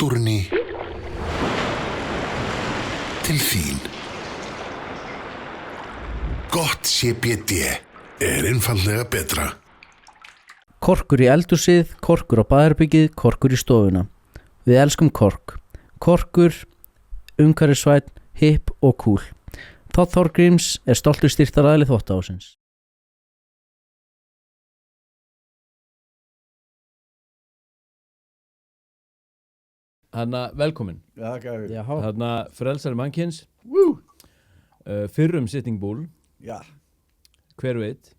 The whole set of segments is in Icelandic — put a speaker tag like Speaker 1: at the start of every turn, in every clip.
Speaker 1: náttúrunni til þín. Gott CBD einfaldlega betra.
Speaker 2: Korkur í eldhúsið, korkur á baðherbergið, korkur í stofuna. Við elskum Kork. Korkur, umhverfisvænn, hipp og cool. Todd Thorgríms stoltur styrktaraðili þvottahússins.
Speaker 3: Hanna, velkomin.
Speaker 4: Já, gæfi.
Speaker 3: Hanna, frelsari mannkins. Fyrrum Sitting Bull.
Speaker 4: Já.
Speaker 3: Hver veit.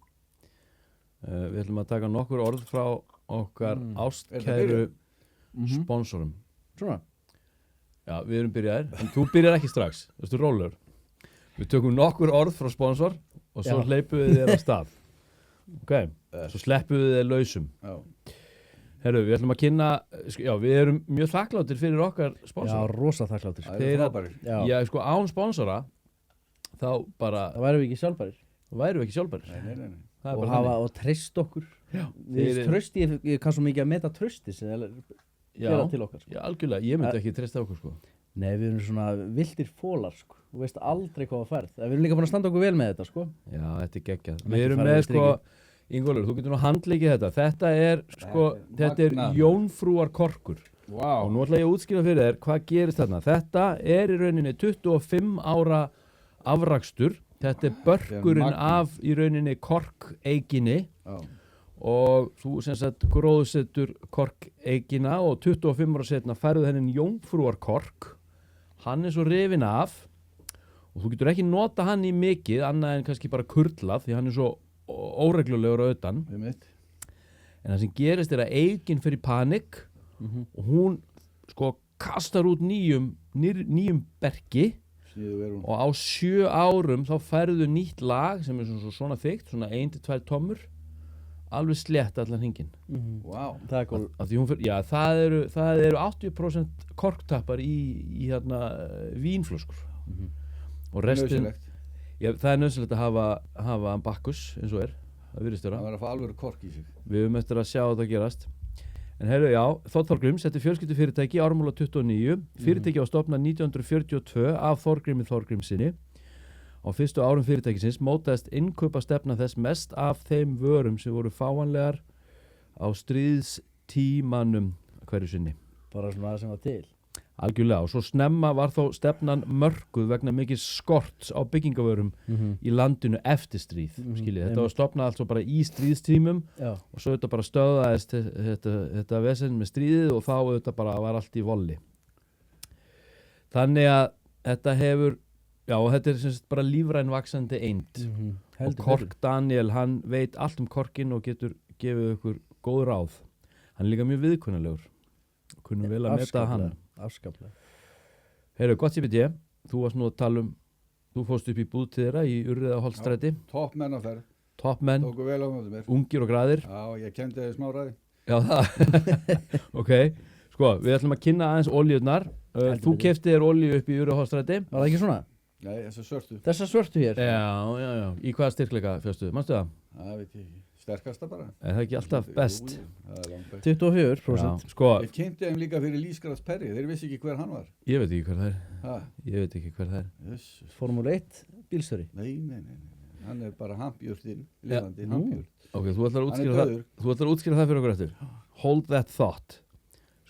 Speaker 3: Við ætlum að taka nokkur orð frá okkar ástkæru sponsorum.
Speaker 2: Svona?
Speaker 3: Já, við erum byrjaðir. En þú byrjar ekki strax. Þú veist, rólur. Við tökum nokkur orð frá sponsor og svo hleypum við þér á stað. Ok, svo sleppum við þér lausum.
Speaker 4: Já.
Speaker 3: Herru, við ætlum að kynna, já, við erum mjög þakkláttir fyrir okkar sponsor.
Speaker 2: Já, rosa þakkláttir.
Speaker 4: Það eru frábærir.
Speaker 3: Já, sko, án sponsora, þá bara,
Speaker 2: Það værum við ekki sjálfbærir.
Speaker 3: Nei. Það er
Speaker 2: Og
Speaker 3: bara
Speaker 2: hafa
Speaker 3: þannig.
Speaker 2: og treyst okkur.
Speaker 3: Já.
Speaker 2: Við trösti, ég kann svo mikið að meta trösti sem það gera til okkar.
Speaker 3: Já, algjörlega, ég myndi ekki treysta okkur, sko.
Speaker 2: Nei, við erum svona vildir fólar, sko. Þú veist aldrei hvað það færð. Við erum líka búin að standa okkur vel með þetta, sko.
Speaker 3: Já, þetta er geggjað.
Speaker 2: En
Speaker 3: Við
Speaker 2: ekki
Speaker 3: erum
Speaker 2: fara
Speaker 3: með,
Speaker 2: við
Speaker 3: sko, Ingólfur, þú getur nú handleikið þetta. Þetta er, sko, þetta er
Speaker 4: magnað.
Speaker 3: jómfrúar korkur.
Speaker 4: Vá.
Speaker 3: Og nú ætla ég að útskýra fyrir þér hvað gerist þarna. Þetta er í rauninni 25 ára afrakstur. Þetta er börkurinn
Speaker 4: magnað.
Speaker 3: af í rauninni korkeiginni
Speaker 4: Já.
Speaker 3: og þú sem sagt gróðsetur korkeigina og 25 ára setna færðu þennan jómfrúar kork. Hann er svo rifinn af og þú getur ekki nota hann í mikið annað en kannski bara kurlað því hann er svo óreglulegur á utan.
Speaker 4: Við mitt.
Speaker 3: En það sem gerist er að eigin fer í panik og hún sko kastar út nýjum berki
Speaker 4: Sniðu verður hún.
Speaker 3: og á 7 árum þá færðu nýtt lag sem er svona þykkt, svona 1-2 tommur, alveg slétt allan hringinn.
Speaker 4: Vá.
Speaker 2: Það er góð.
Speaker 3: Af því hún já, það eru 80% korktappar í hérna vínflöskur. Og restin,
Speaker 4: Nauðsynlegt.
Speaker 3: já, það er nauðsynlegt að hafa bakkus eins og það virðist vera.
Speaker 4: Það var að fá alveg kork í sig.
Speaker 3: Við höfum eftir að sjá þetta gerast. En heyrðu, já, Todd Thorgríms, þetta er fjölskyldufyrirtæki, Ármúla 29. Fyrirtæki var stofnað 1942 af Þorgrími Þorgrímssyni. Á fyrstu árum fyrirtækisins mótaðist innkaupastefna þess mest af þeim vörum sem voru fáanlegar á stríðstímanum hverju sinni.
Speaker 2: Bara svona það sem var til.
Speaker 3: Algjörlega, og svo snemma var þó stefnan mörkuð vegna mikið skorts á byggingavörum í landinu eftir stríð, skiljið. Þetta var stofnað altså bara í stríðstímum
Speaker 2: Já.
Speaker 3: og svo þetta bara stöðaðist þetta vesen með stríðið og þá þetta bara var allt í volli. Þannig að þetta hefur, já, þetta er sem sagt bara lífræn vaxandi eind. Og Kork Daniel, hann veit allt um korkinn og getur gefið ykkur góð ráð. Hann er líka mjög viðkunnalegur. Kunnum vel að meta hann.
Speaker 2: Afskaplega.
Speaker 3: Heyrðu, gott CBD, þú varst nú að tala þú fórst upp í búð til þeirra í Urriðaholtsstræti.
Speaker 4: Topp menn á ferð.
Speaker 3: Toppmenn,
Speaker 4: Tóku vel á móti mér.
Speaker 3: ungir og græðir.
Speaker 4: Já, ég kendi þið smá ræði.
Speaker 3: Já, það. Ok, sko, við ætlum að kynna aðeins olíurnar. Þú keyptir þér olíu upp í Urriðaholtsstræti.
Speaker 2: Var það ekki svona?
Speaker 4: Nei, þessu svörtu.
Speaker 2: Þessa svörtu hér?
Speaker 3: Já. Í hvaða styrkleika fjöstu? Manstu það?
Speaker 4: Það veit ég ekki. Sterkasta bara.
Speaker 3: Er það ekki alltaf best?
Speaker 4: Jú, það er langt best.
Speaker 2: 24%.
Speaker 3: Já, sko,
Speaker 4: Ég kynnti þeim líka fyrir Lísgráðs Perri. Þeir vissi ekki hver hann var.
Speaker 3: ég veit ekki hver það er.
Speaker 4: Ha,
Speaker 3: Ég veit ekki hver það er.
Speaker 4: jössus.
Speaker 2: Formule 1 bílstjóri.
Speaker 4: Nei. Hann er bara hampjurtinn, lifandi hampjurt.
Speaker 3: Ok, þú ætlar að
Speaker 4: Hann er
Speaker 3: útskýra það.
Speaker 4: dauður.
Speaker 3: Þú ætlar að útskýra það fyrir okkur eftir. Hold that thought.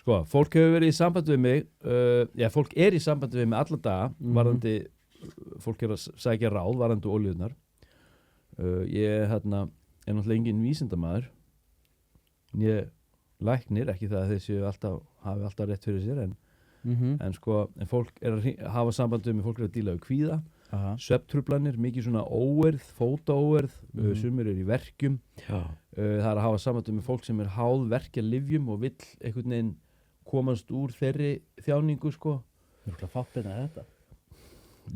Speaker 3: Sko, fólk hefur verið í sambandi við mig, fólk er í sambandi við mig alla daga, varðandi, fólk er að sækja ráð, varðandi olíurnar. Ég er náttúrulega engin vísindamaður. Ég læknir, ekki það að þessi hafi alltaf rétt fyrir sér, en sko, en fólk er að hafa sambandi við mig, fólk er að díla við kvíða, svefntruflanir, mikið svona óerð, fótaóerð, sumir er í verkjum. Það er að hafa sambandi með fólk sem er háð verkja lyfjum og vill einhvern veginn komast úr þeirri þjáningu, sko.
Speaker 2: Það er okkur fappin að þetta.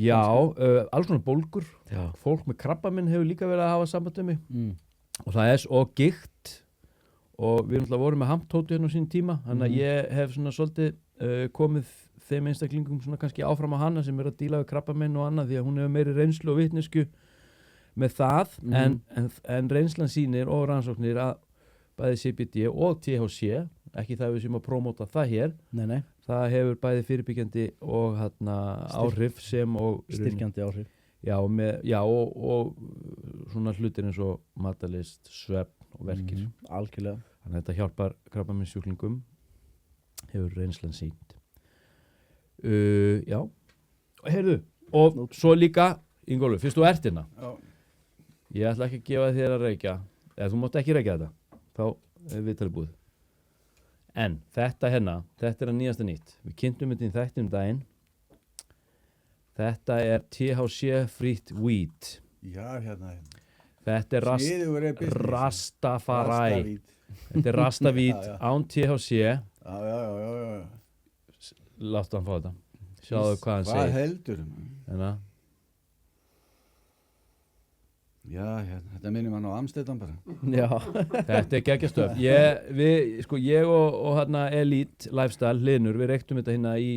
Speaker 3: Já, alls konar bólgur.
Speaker 2: Já.
Speaker 3: Fólk með krabbaminn hefur líka verið að hafa sambandi með mig. Og það er og gikt og við náttúrulega vorum með hamptótu hérna á sín tíma, þannig að ég hef svona svolítið komið þeim einstaklingum svona kannski áfram á hana sem er að díla við krabbaminn og annað því að hún hefur meiri reynslu og vitneskju með það, en reynslan sýnir og rannsóknir að bæði CBD og THC, ekki það við sem að prómóta það hér,
Speaker 2: Nei.
Speaker 3: það hefur bæði fyrirbyggjandi og áhrif sem og
Speaker 2: Styrkjandi áhrif.
Speaker 3: og svona hlutir eins og matarlist, svefn og verkir.
Speaker 2: Algjörlega.
Speaker 3: Þannig að þetta hjálpar krabbameinssjúklingum, hefur reynslan sýnt. Já, heyrðu, og svo líka, Ingólfur, fyrst þú ert hérna,
Speaker 4: Já.
Speaker 3: ég ætla ekki að gefa þér að reykja, eða þú mátt ekki reykja þetta, þá er viðtalið búið. En þetta hérna, þetta er að nýjasta nýtt. Við kynntum þetta í þættinum daginn. Þetta er THC frýtt weed.
Speaker 4: Já, hérna.
Speaker 3: Þetta er
Speaker 4: Sniðugur er business.
Speaker 3: Rastafari.
Speaker 4: Rastavít.
Speaker 3: Þetta er rastavít
Speaker 4: Já, já.
Speaker 3: án THC.
Speaker 4: Já.
Speaker 3: Láttu hann fá þetta. Sjáðu hvað hann
Speaker 4: Hvað
Speaker 3: segir.
Speaker 4: heldur?
Speaker 3: Hérna.
Speaker 4: Já, hérna. Þetta minnir mann á Amsterdam bara.
Speaker 2: Já.
Speaker 3: Þetta er geggjastöf. Ég og hérna Elite Lifestyle, Linur, við reyktum þetta hérna í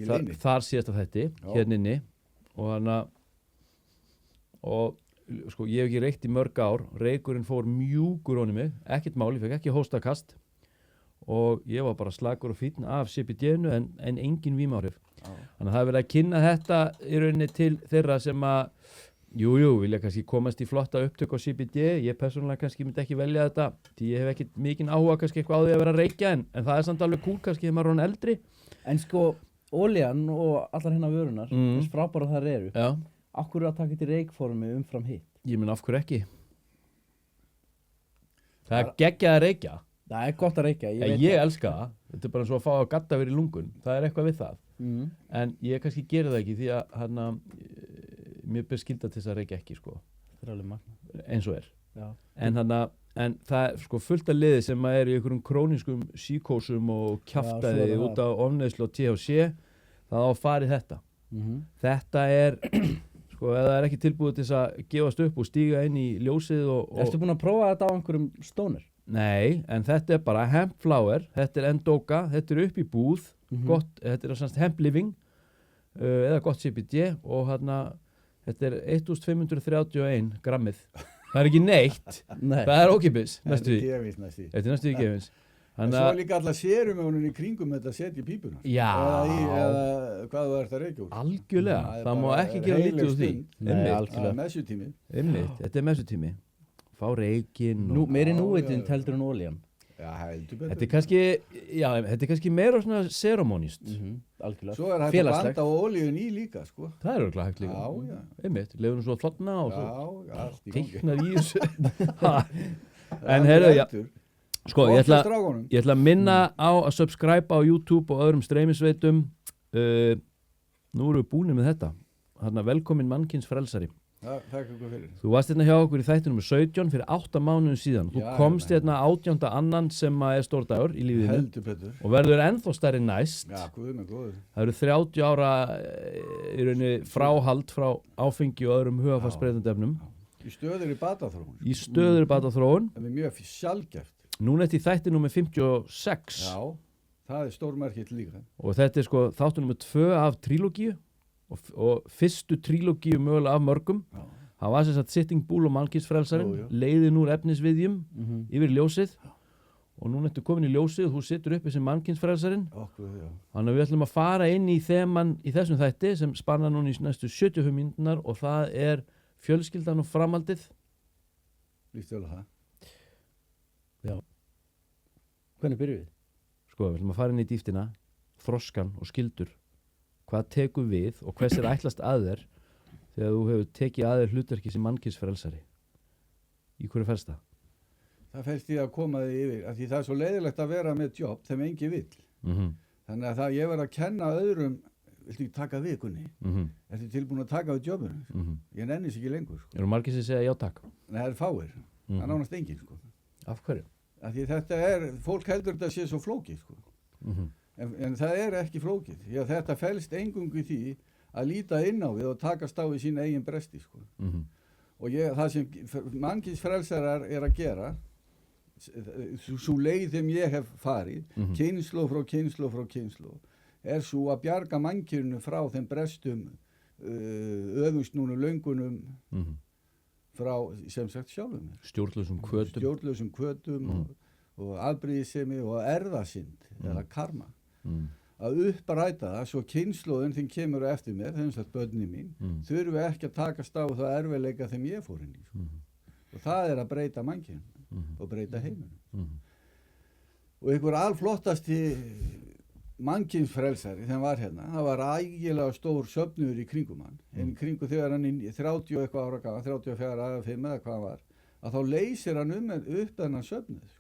Speaker 4: Leyni.
Speaker 3: þar síðasta þætti,
Speaker 4: Já.
Speaker 3: hérna inni. Og sko, ég hef ekki reykt í mörg ár. Reykurinn fór mjúkur onni mig, ekkert mál, ég fekk ekki hóstakast. Og ég var bara slagur og fínn af CBD-inu en engin vímáhrif. Þannig að það er verið að kynna þetta í rauninni til þeirra sem að vilja kannski komast í flotta upptök á CBD. Ég persónulega kannski myndi ekki velja þetta því ég hef ekkert mikinn áhuga kannski eitthvað á því að vera að reykja en það er samt alveg cool kannski þegar maður er orðinn eldri.
Speaker 2: En sko, olían og allar hérna vörunar, þess frábæra þar eru,
Speaker 3: Já,
Speaker 2: af hverju að taka þetta í reykformi umfram hitt?
Speaker 3: ég menn af hverju ekki. Það er geggjað að reykja.
Speaker 2: Það er gott að reykja,
Speaker 3: Ég elska það. Þetta er bara eins og að fá að gadda verið í lungun. Það er eitthvað við það. En ég kannski geri það ekki því að mér ber skylda til þess að reykja ekki sko.
Speaker 2: Það er alveg magna.
Speaker 3: Eins og er.
Speaker 2: Já.
Speaker 3: En það er sko fullt af liði sem er í einhverjum krónískum síkósum og kjaftaði
Speaker 2: svo er
Speaker 3: út af ofneyslu og THC. Það á að fara í þetta. Þetta er sko, ef það er ekki tilbúið til þess að gefast upp og stíga inn í ljósið og
Speaker 2: Ertu búin að prófa þetta á einhverjum stónir?
Speaker 3: Nei, en þetta er bara hemp flower, þetta er endóka, þetta er upp í búð, gott, þetta er semst hemp living eða gott CBD og þetta er 1531 grammið. Það er ekki neitt,
Speaker 2: Nei.
Speaker 3: það er ókipis, næstu því.
Speaker 4: Gefins næstu.
Speaker 3: Þetta er næstu því gefins.
Speaker 4: En svo er líka alltaf sérumjónun í kringum þetta að setja í pípuna.
Speaker 3: Já.
Speaker 4: Eða hvað þú ert að reykja úr.
Speaker 3: Algjörlega, það má
Speaker 4: bara
Speaker 3: ekki gera
Speaker 4: heilög
Speaker 3: lítið úr því.
Speaker 4: stund.
Speaker 2: Nei,
Speaker 3: Einmitt,
Speaker 2: algjörlega.
Speaker 4: Það er messutími.
Speaker 3: einmitt, þetta er messutími. Fá reykinn og...
Speaker 2: Meiri
Speaker 4: Já,
Speaker 2: núvitund
Speaker 4: já.
Speaker 2: heldur en olían.
Speaker 4: Já, heldur betur.
Speaker 3: Þetta er kannski meira svona ceremonist.
Speaker 2: Algjörlega.
Speaker 4: Svo er hægt að
Speaker 2: Félagslegt.
Speaker 4: blanda ólíun í líka, sko.
Speaker 3: Það er örugglega hægt líka.
Speaker 4: Já.
Speaker 3: Einmitt, lefum svo að þotna og svo
Speaker 4: Já, allt í gangi.
Speaker 3: teiknar í þessu. Ha. En heyrðu, já, sko, ég ætla að minna á að subscribe á YouTube og öðrum streymisveitum. Nú erum við búinir með þetta. Velkomin mannkins frelsari.
Speaker 4: Takk ykkur fyrir.
Speaker 3: Þú varst hérna hjá okkur í þættinum 17 fyrir 8 mánuðum síðan. Þú
Speaker 4: Já,
Speaker 3: komst
Speaker 4: já.
Speaker 3: hérna 18. annan sem að er stór dagur í lífinu
Speaker 4: Heldur betur.
Speaker 3: og verður ennþá stærri næst.
Speaker 4: Já, guð með góður.
Speaker 3: Það eru 30 ára í rauninni fráhald frá áfengi og öðrum hugafarsbreytandi efnum.
Speaker 4: Í stöður í bataþróun.
Speaker 3: Í stöður bataþróun.
Speaker 4: Það er mjög sjálfgeft.
Speaker 3: Núna eftir þætti nummer 56
Speaker 4: Já, það er stórmerkitt líka.
Speaker 3: og þetta er sko þáttu nummer 2 af trílógíu og fyrstu trílógíu mögulega af mörgum.
Speaker 4: Já.
Speaker 3: Það var sem sagt Sitting Bull og Mannkynsfrelsarinn,
Speaker 4: Jú, jú.
Speaker 3: leiðin úr efnisviðjum yfir í ljósið og núna ertu komin í ljósið og þú situr uppi sem Mannkynsfrelsarinn.
Speaker 4: Okkur, já.
Speaker 3: Þannig að við ætlum að fara inn í þeman í þessum þætti sem spanna núna í næstu 75 mínúturnar og það er fjölskyldan og framhaldið.
Speaker 4: Líkt vel að það.
Speaker 2: Hvernig byrjuð við?
Speaker 3: Sko, við ætlum að fara inn í dýftina, þroskan og skyldur. Hvað tekur við og hvers er ætlast að þér þegar þú hefur tekið að þér hlutverki sem Mannkynsfrelsari? Í hverju felst það?
Speaker 4: Það fælst í að koma þig yfir, af því það er svo leiðilegt að vera með jobb þegar engi vill. Þannig að það ég verð að kenna öðrum, viltu ekki taka við, Gunni? Ertu tilbúin að taka við jobbinu? Ég nennis ekki lengur, sko.
Speaker 3: Eru margir sem segja já takk?
Speaker 4: Nei, það er fáir. Það er nánast engin, sko.
Speaker 3: Af hverju?
Speaker 4: Af því þetta er, fólk heldur þetta sé svo flókið, sko. En það er ekki flókið. Því að þetta fælst engungu í því að líta inn á við og takast á í sína eigin bresti, sko. Og það sem Mannkynsfrelsarar er að gera, svo leið þeim ég hef farið, kynslóð frá kynslóð, er svo að bjarga mannkyninu frá þeim brestum, öfungsnúnu löngunum frá, sem sagt, sjálfum mér.
Speaker 3: Stjórnlausum hvötum.
Speaker 4: Og afbrýðisemi og erðasind eða karma. að uppræta það svo kynslóðin þeim kemur á eftir mér, þeim sagt börni mín, þurfi ekki að takast á það erfiðleika þeim ég fór inn í. Sko. Og það að breyta mannkyn og breyta heiminum. Og einhver alflottasti mannkynsfrelsari þegar hann var hérna, það var ægilega stór söfnuður í kringum hann, en í kringum þegar hann 30 og eitthvað ára gaman, 34 eða 5 eða hvað hann var, að þá leysir hann upp þennan söfnuð, sko.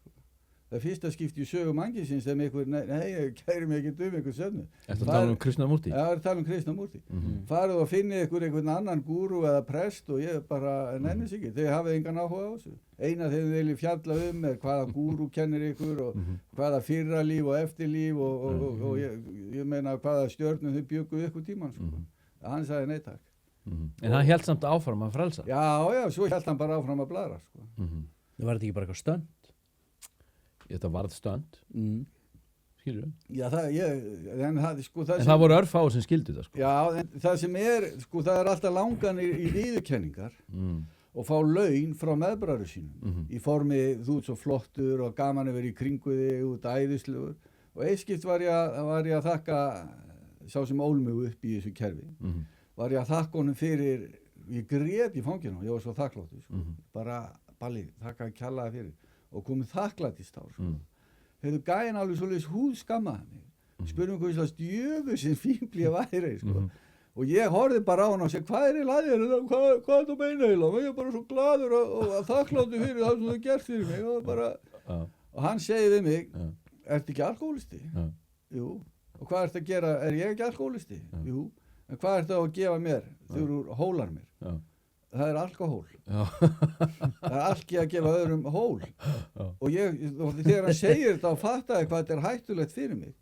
Speaker 4: Það er fyrsta skipti í sögu mannkynsins þegar einhver, nei, ég kæri mig ekki einhver söfnuð.
Speaker 3: Ertu að tala Krishnamúrti?
Speaker 4: Já, ég er að tala Krishnamúrti. Farið og finnið einhvern annan gúru eða prest og ég bara nennis ekki, þeir hafið engan áhuga á þessu. Eina þegar þið viljið fjalla er hvaða gúru kennir ykkur og hvaða fyrralíf og eftirlíf og ég meina hvaða stjörnum þau bjuggu ykkur tíman, sko. Hann sagði nei takk.
Speaker 3: En hann hélt samt áfram að frelsa?
Speaker 4: Já, svo hélt hann bara áfram að bladra, sko.
Speaker 2: Það var þetta ekki bara eitthvað stönd?
Speaker 3: Þetta varð stönd. Skilur þau?
Speaker 4: Já, en
Speaker 3: það voru örfáir sem skildu það, sko.
Speaker 4: Já, en það sem sko, það alltaf langanir í viðurkenningar og fá laun frá meðbræður sínum í formi, þú ert svo flottur og gaman að vera í kringu þig, þú ert æðislegur. Og eitt var ég að þakka sá sem ól mig upp í þessu kerfi. Var ég að þakka honum fyrir, ég grét í fanginu, ég var svo þakkláttur, sko. Bara, Balli, þakka að kjallaði fyrir. Og komið þakklætist á, sko. Hefðu gæin alveg svolítið húðskammaði mig. Spurðum hvað slags djöfusins fíbli ég væri, sko. Og ég horfði bara á hann og segi, hvað í lagi þér? Hvað er þetta að meina eiginlega? Og ég er bara svo gladur og þakkláttur fyrir það sem þú gert fyrir mig. Og hann segi við mig, ertu ekki alkohólisti? Jú. Og hvað ertu að gera? Er ég ekki alkohólisti? Jú. En hvað ertu að gefa mér? Þú hólar mér. Það er alkohól. Það er alki að gefa öðrum hól. Og þegar hann segir þetta og fattaði hvað þetta er hættulegt fyrir mig,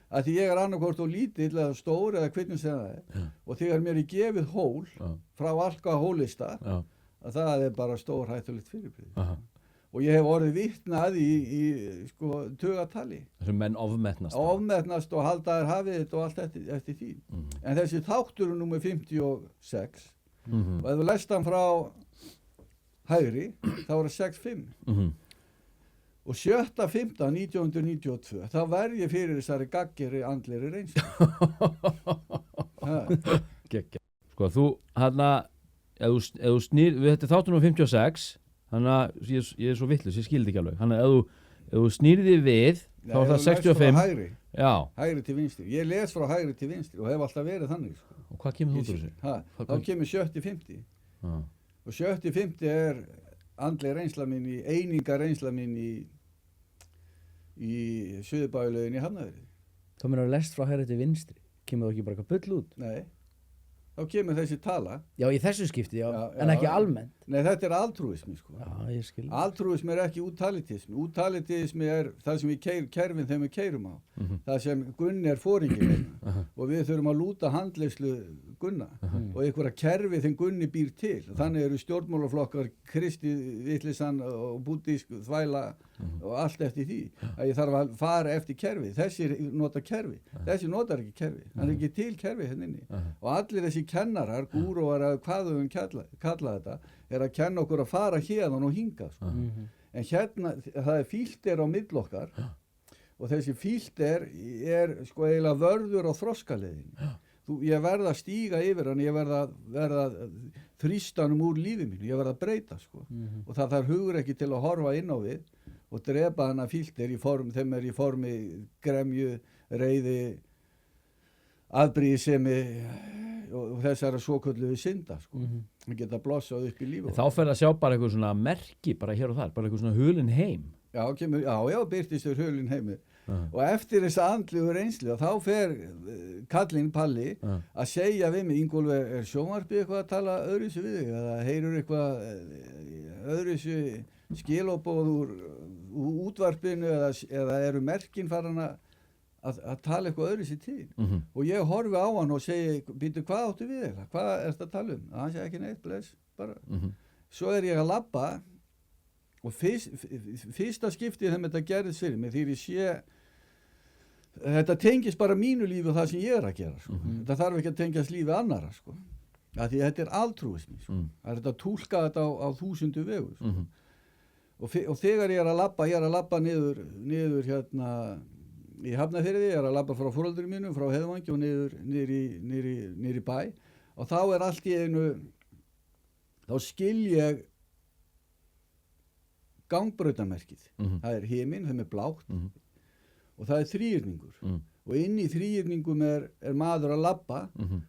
Speaker 4: að því ég er annarkvort og lítill eða stór eða hvernig sem það er, og þegar mér er gefið hól frá alkohólista, að það er bara stór hættulegt fyrir mig. Og ég hef orðið vitnað í sko, tugatali.
Speaker 3: Þessum menn ofmetnast.
Speaker 4: Ofmetnast og halda þær hafið þetta og allt eftir því. En þessi þáttur númer 56, og ef þú lest hann frá hægri, þá er það 6.5. Og 7.5.1992, þá verð ég fyrir þessari gaggeri andleri reynslu.
Speaker 3: Sko, þú, ef þú snýr, þetta er þáttur númer 56, þannig að ég er svo vitlaus, ég skildi ekki alveg. Þannig að ef þú snýrði við, þá er það 65.
Speaker 4: Hægri. Já. Hægri til vinstri. Ég les frá hægri til vinstri og hef alltaf verið þannig, sko.
Speaker 3: Og hvað kemur þú út úr þessu?
Speaker 4: Þá kemur 7.5. Og 7.5 er andleg reynsla mín einingar reynsla mín í Suðurbæjarlauginni í Hafnarfirði.
Speaker 2: Þá meina að lest frá hægri til vinstri. Kemur þú ekki bara eitthvað bull út?
Speaker 4: Nei. Þá kemur þessi tala.
Speaker 2: Já, í þessu skipti, já, en ekki almennt.
Speaker 4: Nei, þetta er altruismi, sko.
Speaker 2: Já, ég skil.
Speaker 4: Altruismi er ekki útalitismi. Útalitismi er það sem við kerfin þegar við keyrum á. Það sem Gunni er foringinn og við þurfum að lúta handleiðslu Gunna og einhverja kerfi þeim Gunni býr til. Þannig eru stjórnmálaflokkar, kristi vitleysan og búddísk þvæla og allt eftir því. Að ég þarf að fara eftir kerfi. Þessi nota kerfi. Þessi notar ekki kerfi. Hann er ekki til kerfi hérna inni. Og allir þessi kennarar, gúróar eða hvað við kalla þetta, er að kenna okkur að fara hérðan og hinga, sko. En hérna, það er fílter á milli okkar og þessi fílter er sko eiginlega vörður á þroskaleiðinni. Ég verð að stíga yfir hann, ég verð að þrýsta hann úr lífi mínu, ég verð að breyta, sko. Og það þarf hugur ekki til að horfa inn á við og drepa hann að fílter þeim er í formi gremju, reiði, afbrýðisemi og þessara svokölluðu synda, sko. Það geta blossað upp í lífi.
Speaker 3: Þá fer að sjá bara eitthvað svona merki bara hér og þar, bara eitthvað svona hulinn heim.
Speaker 4: Já, byrtist þér hulinn heimi. Og eftir þessa andlegu reynslu þá fer kallinn Palli að segja við mig, Ingólfur, er sjónvarpið eitthvað að tala öðruvísi við þig eða heyrur eitthvað öðruvísi skilabóð úr útvarpinu eða eru merkin farin að tala eitthvað öðruvísi til. Og ég horfi á hann og segi, býtu, hvað áttu við eitthvað? Hvað ertu að tala um? Og hann segi ekki neitt, bless, bara. Svo er ég að labba og fyrsta skiptið þegar þetta gerðist fyrir mig, því ég sé, þetta tengist bara mínu lífi og það sem ég er að gera, sko. Þetta þarf ekki að tengjast lífi annara, sko. Því þetta er altruismi, sko. Það er þetta að túlka þetta á 1000 vegu, sko. Og þegar ég er að labba niður hérna í Hafnarfirði, ég er að labba frá foreldrum mínum, frá Heiðvangi og niður í bæ og þá er allt í einu, þá skil ég gangbrautamerkið. Það er himinn, það er blátt og það er þríhyrningur og inn í þríhyrningum er maður að labba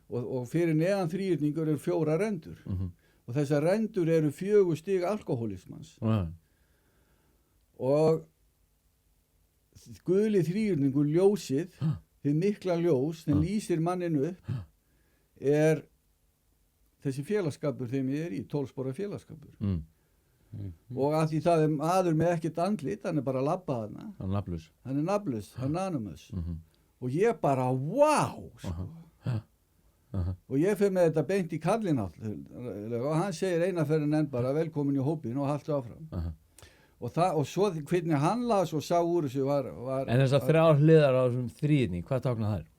Speaker 4: og fyrir neðan þríhyrningur eru 4 rendur og þessar rendur eru 4 stig alkohólismans og guli þríhyrningur, ljósið, þið mikla ljós, þeim lýsir manninu upp, er þessi félagsskapur þeim ég er í, 12 spora félagsskapur. Og að því það er maður með ekkert andlit, hann er bara að labba þarna.
Speaker 3: Hann er nafnlaus.
Speaker 4: Hann er nafnlaus, hann er anonymous. Og ég bara, wow! Sko. Og ég fyrir með þetta beint í kallinn og hann segir eina ferðin enn bara velkomin í hópin og haltu áfram. Og svo hvernig hann las og sá úr þessu var
Speaker 3: En þessar 3 hliðar á þessum þríhyrning, hvað táknar þær?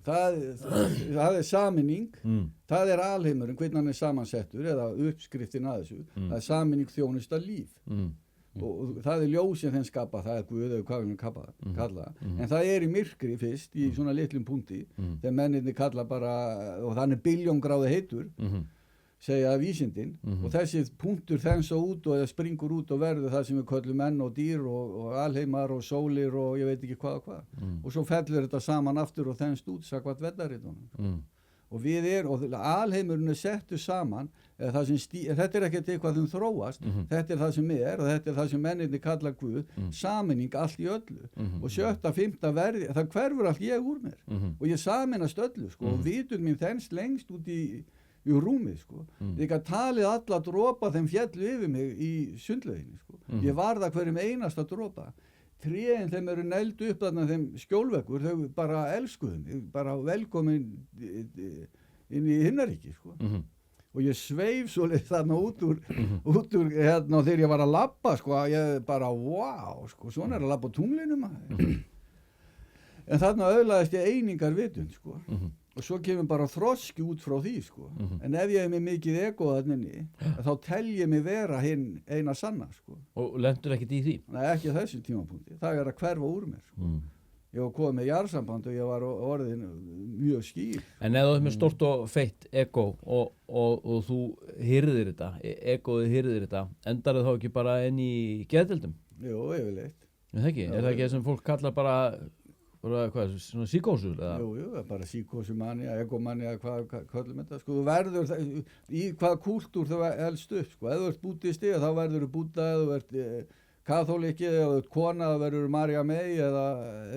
Speaker 4: Það er saminning, það er alheimurinn, hvernig hann er samansettur eða uppskriftin að þessu, það er saminning þjónusta líf og það er ljósið þeim skapa, það er Guð eða hvað við kalla en það er í myrkri fyrst í svona litlum punkti þegar menninni kalla bara, og þannig biljóngráði heitur segja vísindin og þessi punktur þensa út og springur út og verður það sem við köllum menn og dýr og alheimar og sólir og ég veit ekki hvað og hvað og svo fellur þetta saman aftur og þenst út sakvat veddaritunum og og alheimurinn er settur saman þetta er ekkert eitthvað þeim þróast þetta er það sem er og þetta er það sem menninni kalla Guð saminning allt í öllu og 7., 5. verði það hverfur allt ég úr mér og ég saminast öllu sko, og vitund mín þenst lengst út í rúmið sko. Ég gat talið alla dropa þeim fjallu yfir mig í sundlauginni sko. Ég var það hverjum einasta dropa. Trén þeim eru negld upp þarna þeim skjólveggur, þau bara elskuðu mig, bara velkomin inn í himnaríki sko. Og ég sveif svoleið þarna út úr hérna þegar ég var að labba sko, ég bara wow sko, svona er að labba á tunglinu maður. En þarna öðlaðist ég einingar vitund sko. Og svo kemur bara þroski út frá því sko. En ef ég hef með mikið ego þarna þá tel ég mig vera hinn eina sanna sko.
Speaker 3: Og lendur ekkert í því?
Speaker 4: Nei, ekki á þessu tímapunkti. Það er að hverfa úr mér sko. Ég var komið með jarðsamband og ég var orðin mjög skýr.
Speaker 3: En ef þú ert með stórt og feitt ego og þú hyrðir þetta, egoið hyrðir þetta, endar það þá ekki bara inn í geðdeildum?
Speaker 4: Jú, yfirleitt.
Speaker 3: Er það ekki? Er það ekki sem fólk kallar bara hvað, svona síkósu?
Speaker 4: Jú, bara síkósumania, egomania, hvað kallum þetta, sko, þú verður, í hvaða kúltúr þú elst upp, sko, ef þú ert búddisti, þá verður þú búdda, ef þú ert kaþóliki, ef þú ert kona, þá verður þú Maria May eða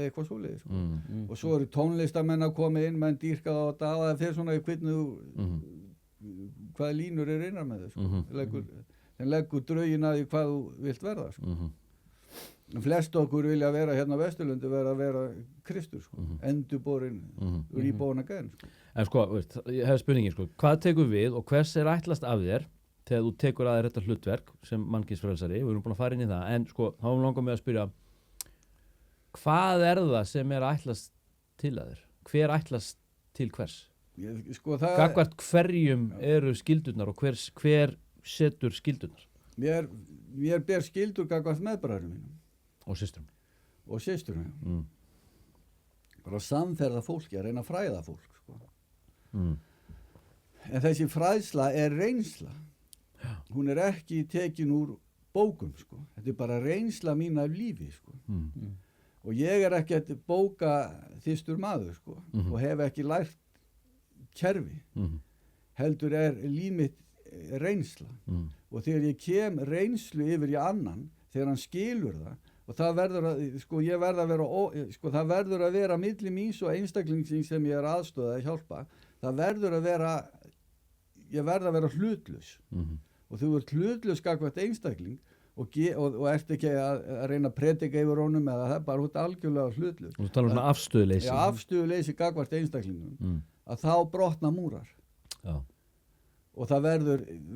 Speaker 4: eitthvað svoleið, sko, og svo eru tónlistamenn að koma inn, menn dýrka á þetta, það fer svona í hvernig hvaða línur er innan með þau, sko, þeim leggur draugin að því hvað þú vilt verða, sko. Flest okkur vilja vera hérna á Vesturlundu vera að vera Kristur sko, endurborinn reborn again sko.
Speaker 3: En sko, veist, ég hef spurningin sko, hvað tekur við og hvers er ætlast af þér þegar þú tekur að þér þetta hlutverk sem mannkynsfrelsari, við erum búin að fara inn í það, en sko, þá langar mig að spyrja hvað er það sem er ætlast til að þér? Hver ætlast til hvers?
Speaker 4: Sko,
Speaker 3: Gagvart hverjum eru skildurnar og hver setur skildurnar?
Speaker 4: Mér ber skildur gagvart meðbræðurum mínum.
Speaker 3: Og systurum.
Speaker 4: Og systurum, bara að samferða fólki, að reyna að fræða fólk, sko. En þessi fræðsla er reynsla. Já. Hún er ekki tekin úr bókum, sko. Þetta er bara reynsla mín af lífi, sko. Og ég er ekki að bóka þyrstur maður, sko. Og hef ekki lært kerfi. Heldur er líf mitt reynsla. Og þegar ég kem reynslu yfir í annan, þegar hann skilur það, og það verður að, sko, það verður að vera milli míns og einstaklingsins sem ég er aðstoðað að hjálpa, það verður að vera, ég verð að vera hlutlaus. Og þú ert hlutlaus gagvart einstakling og ert ekki að reyna að predika yfir honum eða það er bara út algjörlega hlutlaus.
Speaker 3: Og þú talar um svona afstöðuleysi.
Speaker 4: Já, afstöðuleysi gagvart einstaklingum, að þá brotna múrar. Já. Og það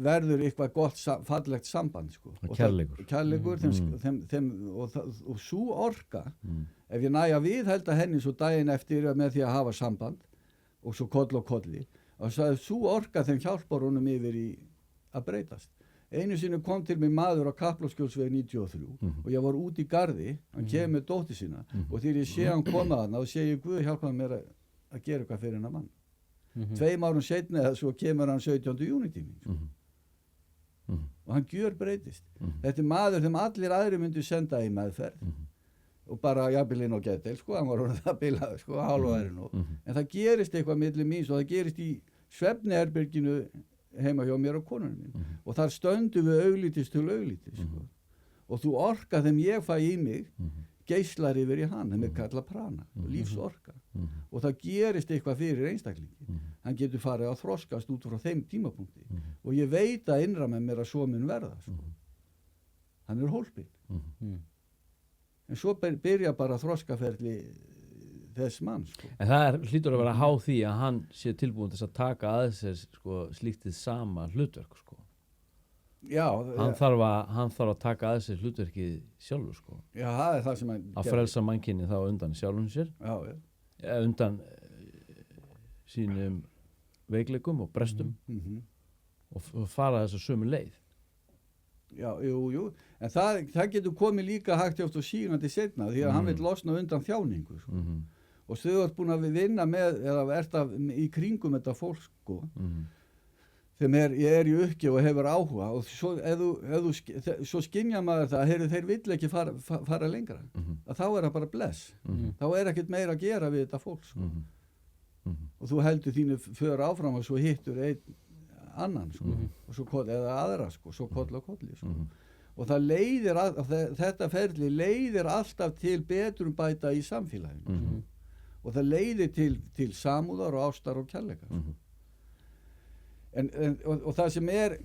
Speaker 4: verður eitthvað gott fallegt samband sko. Kærleikur og svo orka ef ég næja viðhalda henni svo daginn eftir með því að hafa samband og svo koll og kolli og svo orka þeim hjálpar honum yfir í að breytast Einu sinni kom til mig maður á Kaplaskjólsveg 93 og ég var út í garði, hann kemur með dóttir sína og þegar ég sé hann koma þarna og sé ég Guð hjálpaði mér að gera eitthvað fyrir hennar mann. 2 árum seinna eða svo kemur hann 17. júní til mín sko. Og hann gjör breytist. Þetta er maður þeim allir aðri myndu senda í meðferð og bara jafnvel inn á geðdeild sko, hann var orðið það bilaður sko, hálfærin og en það gerist eitthvað milli mín og það gerist í svefniherberginu heima hjá mér og konunum mín og þar stöndum við auglítist til auglítist sko. Og þú orka þeim ég fæ í mig geislar yfir í hann, þeim er kallað prana og lífsorka og það gerist eitthvað fyrir einstaklingi hann getur farið að þroskast út frá þeim tímapunkti og ég veit að innra með mér að svo mun verða sko. Hann er hólpinn en svo byrja bara þroskaferli þess mann sko.
Speaker 3: En það hlýtur að vera háð því að hann sé tilbúin til að taka að sér sko, slíktið sama hlutverk sko.
Speaker 4: Já,
Speaker 3: hann þarf að taka að sér hlutverkið sjálfur sko.
Speaker 4: Já, það er það sem hann
Speaker 3: að frelsa mannkynið þá undan sjálfum sér undan sínum veikleikum og brestum og fara þess að sömu leið.
Speaker 4: Já, jú, en það getur komið líka hægt og sígandi seinna því að hann vil losna undan þjáningu sko. Og þau ert búin að vinna með eða ert í kringum þetta fólk sko. Þegar ég í uppgjöf og hefur áhuga og svo skynja maður það þeir vill ekki fara lengra að þá er það bara bless þá er ekkert meira að gera við þetta fólk sko. Og þú heldur þínu för áfram og svo hittur einn annan sko. Og svo eða aðra sko, svo koll og kolli sko. Og það leiðir þetta ferli leiðir alltaf til betrumbæta í samfélaginu og það leiðir til samúðar og ástar og kærleika sko. Og það sem er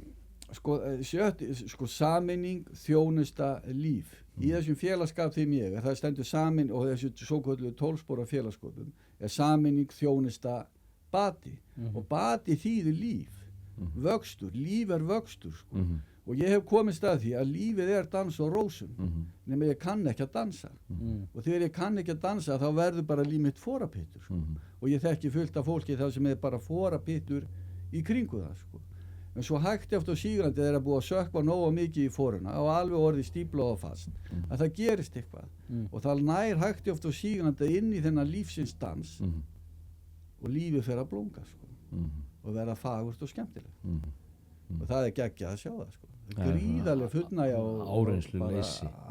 Speaker 4: sko sameining þjónusta líf í þessum félagskap þeim ég það stendur samin og þessu svokölluðu 12 spora félagskapum er sameining þjónusta bati og bati þýðir líf vöxtur, líf er vöxtur sko. Og ég hef komist að því að lífið er dans og rósum nema ég kann ekki að dansa og þegar ég kann ekki að dansa þá verður bara líf mitt forapittur sko. Og ég þekki fullt af fólki það sem er bara forapittur í kringu það sko. En svo hægt eftir sígrandi þeir að búið að sökva nógu mikið í foruna og alveg orðið stíplað og fast að það gerist eitthvað og það nær hægt eftir sígrandi inn í þennan lífsins dans og lífið fer að blómga sko. Og verða fagurt og skemmtilegt og það er geggjað að sjá það sko. Gríðarlega fullnægja og bara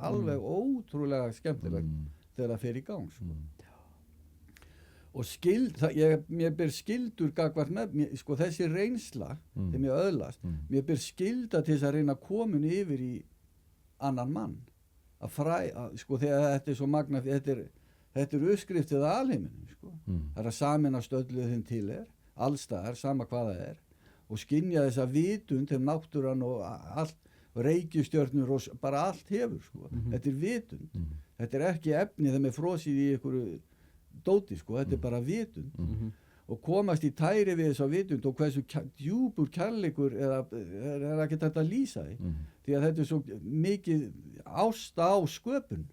Speaker 4: alveg ótrúlega skemmtilegt þegar það fer í gang sko. Og mér ber skyldur gagvart með sko, þessi reynsla þegar mér öðlast mér ber skylda til þess að reyna komin yfir í annan mann sko, þegar þetta er svo magna þetta er uppskriftið að alheiminu sko. Það er að sameinast öllu þeim til allstaðar, sama hvað það er og skynja þessa vitund þeim náttúran og allt reikistjörnur og bara allt hefur sko. Þetta er vitund þetta er ekki efni þeim er frosið í einhverju dóti sko, þetta er bara vitund og komast í tæri við þessa vitund og hversu djúpur kærleikur er ekki þetta að lýsa því að þetta er svo mikið ásta á sköpun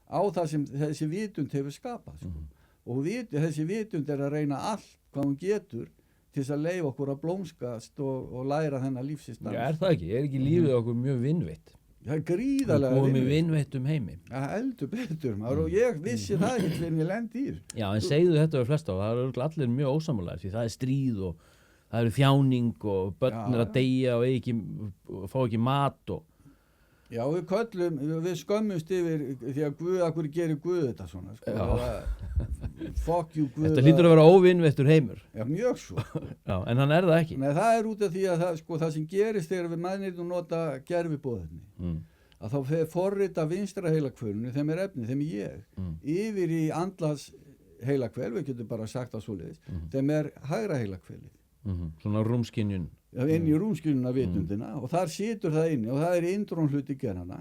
Speaker 4: á það sem þessi vitund hefur skapað sko. Og þessi vitund er að reyna allt hvað hún getur til þess að leyfa okkur að blómskast og læra þennan lífsins dans.
Speaker 3: Já, er það ekki? Er ekki lífið okkur mjög vinnveitt?
Speaker 4: Það er gríðarlega
Speaker 3: vinnveitt. Við vinnveittum heimi.
Speaker 4: Já, heldur betur maður og ég vissi það ekki hvernig ég lendi í.
Speaker 3: Já, en segðu þetta við flesta og það eru allir mjög ósammálaðir því það er stríð og það eru þjáning og börn er að deyja og fá ekki mat og
Speaker 4: Já, við skömmumst yfir því að Guð, akkur gerir Guð þetta svona, sko. Fuck you Guð.
Speaker 3: Þetta hlýtur að vera óvinnveittur heimur.
Speaker 4: Já, mjög svo.
Speaker 3: Já, en hann er það ekki.
Speaker 4: Nei, það er út af því að það sem gerist þegar við mennirnum nota gerviboðefni. Að þá forrita vinstra heilahvölinu, þeim er efni, þeim er ég, yfir í andlas heilahvel, við getum bara sagt það svoleiðis, þeim er hægra heilahvelið.
Speaker 3: Svona rúmskynjun.
Speaker 4: Já, inn í rúmskynjuna vitundina og þar situr það inni og það er indrónhluti genana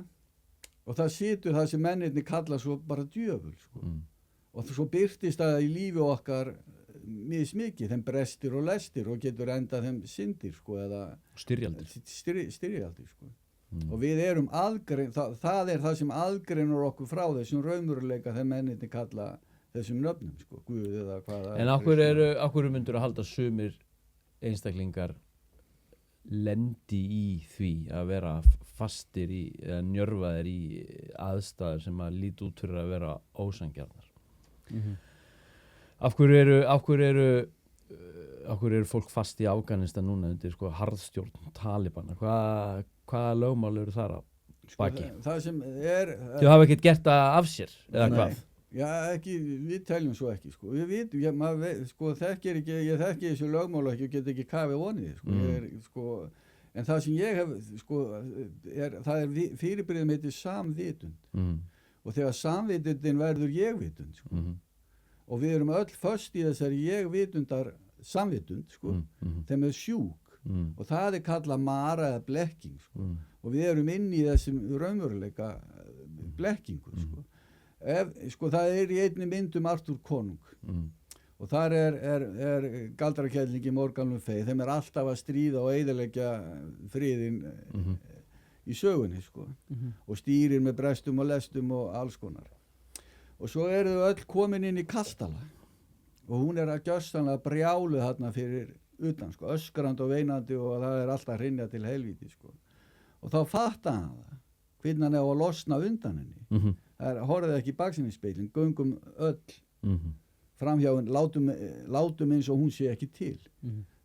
Speaker 4: og það situr það sem mennirni kalla svo bara djöful sko. Og svo birtist það í lífi okkar mismikið, þeim brestir og lestir og getur endað þeim syndir sko, eða styrjaldir sko. Og við erum það er það sem aðgreinur okkur frá þessum raunveruleika þeim mennirni kalla þessum nöfnum sko, Guð eða hvað.
Speaker 3: En af hverju myndur að halda sumir einstaklingar lendi í því að vera fastir í eða njörfaðir í aðstæður sem að líti út fyrir að vera ósangjarnar. Af hverju eru fólk fast í Afganistan núna undir sko harðstjórn Talibana? Hvaða lögmál eru þar á baki?
Speaker 4: Það sem er...
Speaker 3: Þau hafa ekkert gert það af sér, eða hvað?
Speaker 4: Já, við teljum svo ekki, sko. Við vitum, sko, ég þekki þessu lögmál ekki og get ekki kafið vonið, sko. En það sem ég hef, sko, það er fyrirbrigðum heitir samvitund. Og þegar samvitundin verður ég-vitund, sko. Og við erum öll föst í þessari ég-vitundar samvitund, sko. Þeim er sjúk. Og það er kallað mara eða blekking, sko. Og við erum inn í þessum raunveruleika blekkingu, sko. Sko það er í einni mynd Arthur Konung og þar er galdrakellingi Morgan Le Fay, þeim er alltaf að stríða og eyðileggja friðin í sögunni, sko. Og stýrir með brestum og lestum og alls konar. Og svo eru þau öll komin inn í kastala og hún er að gjörsamlega brjáluð þarna fyrir utan, sko, öskrandi og veinandi og það er alltaf hrynja til helvíti, sko. Og þá fattar hann það, hvernig hann er að losna undan henni. Horfið ekki í baksýnisspegilinn, göngum öll framhjá henni, látum eins og hún sé ekki til.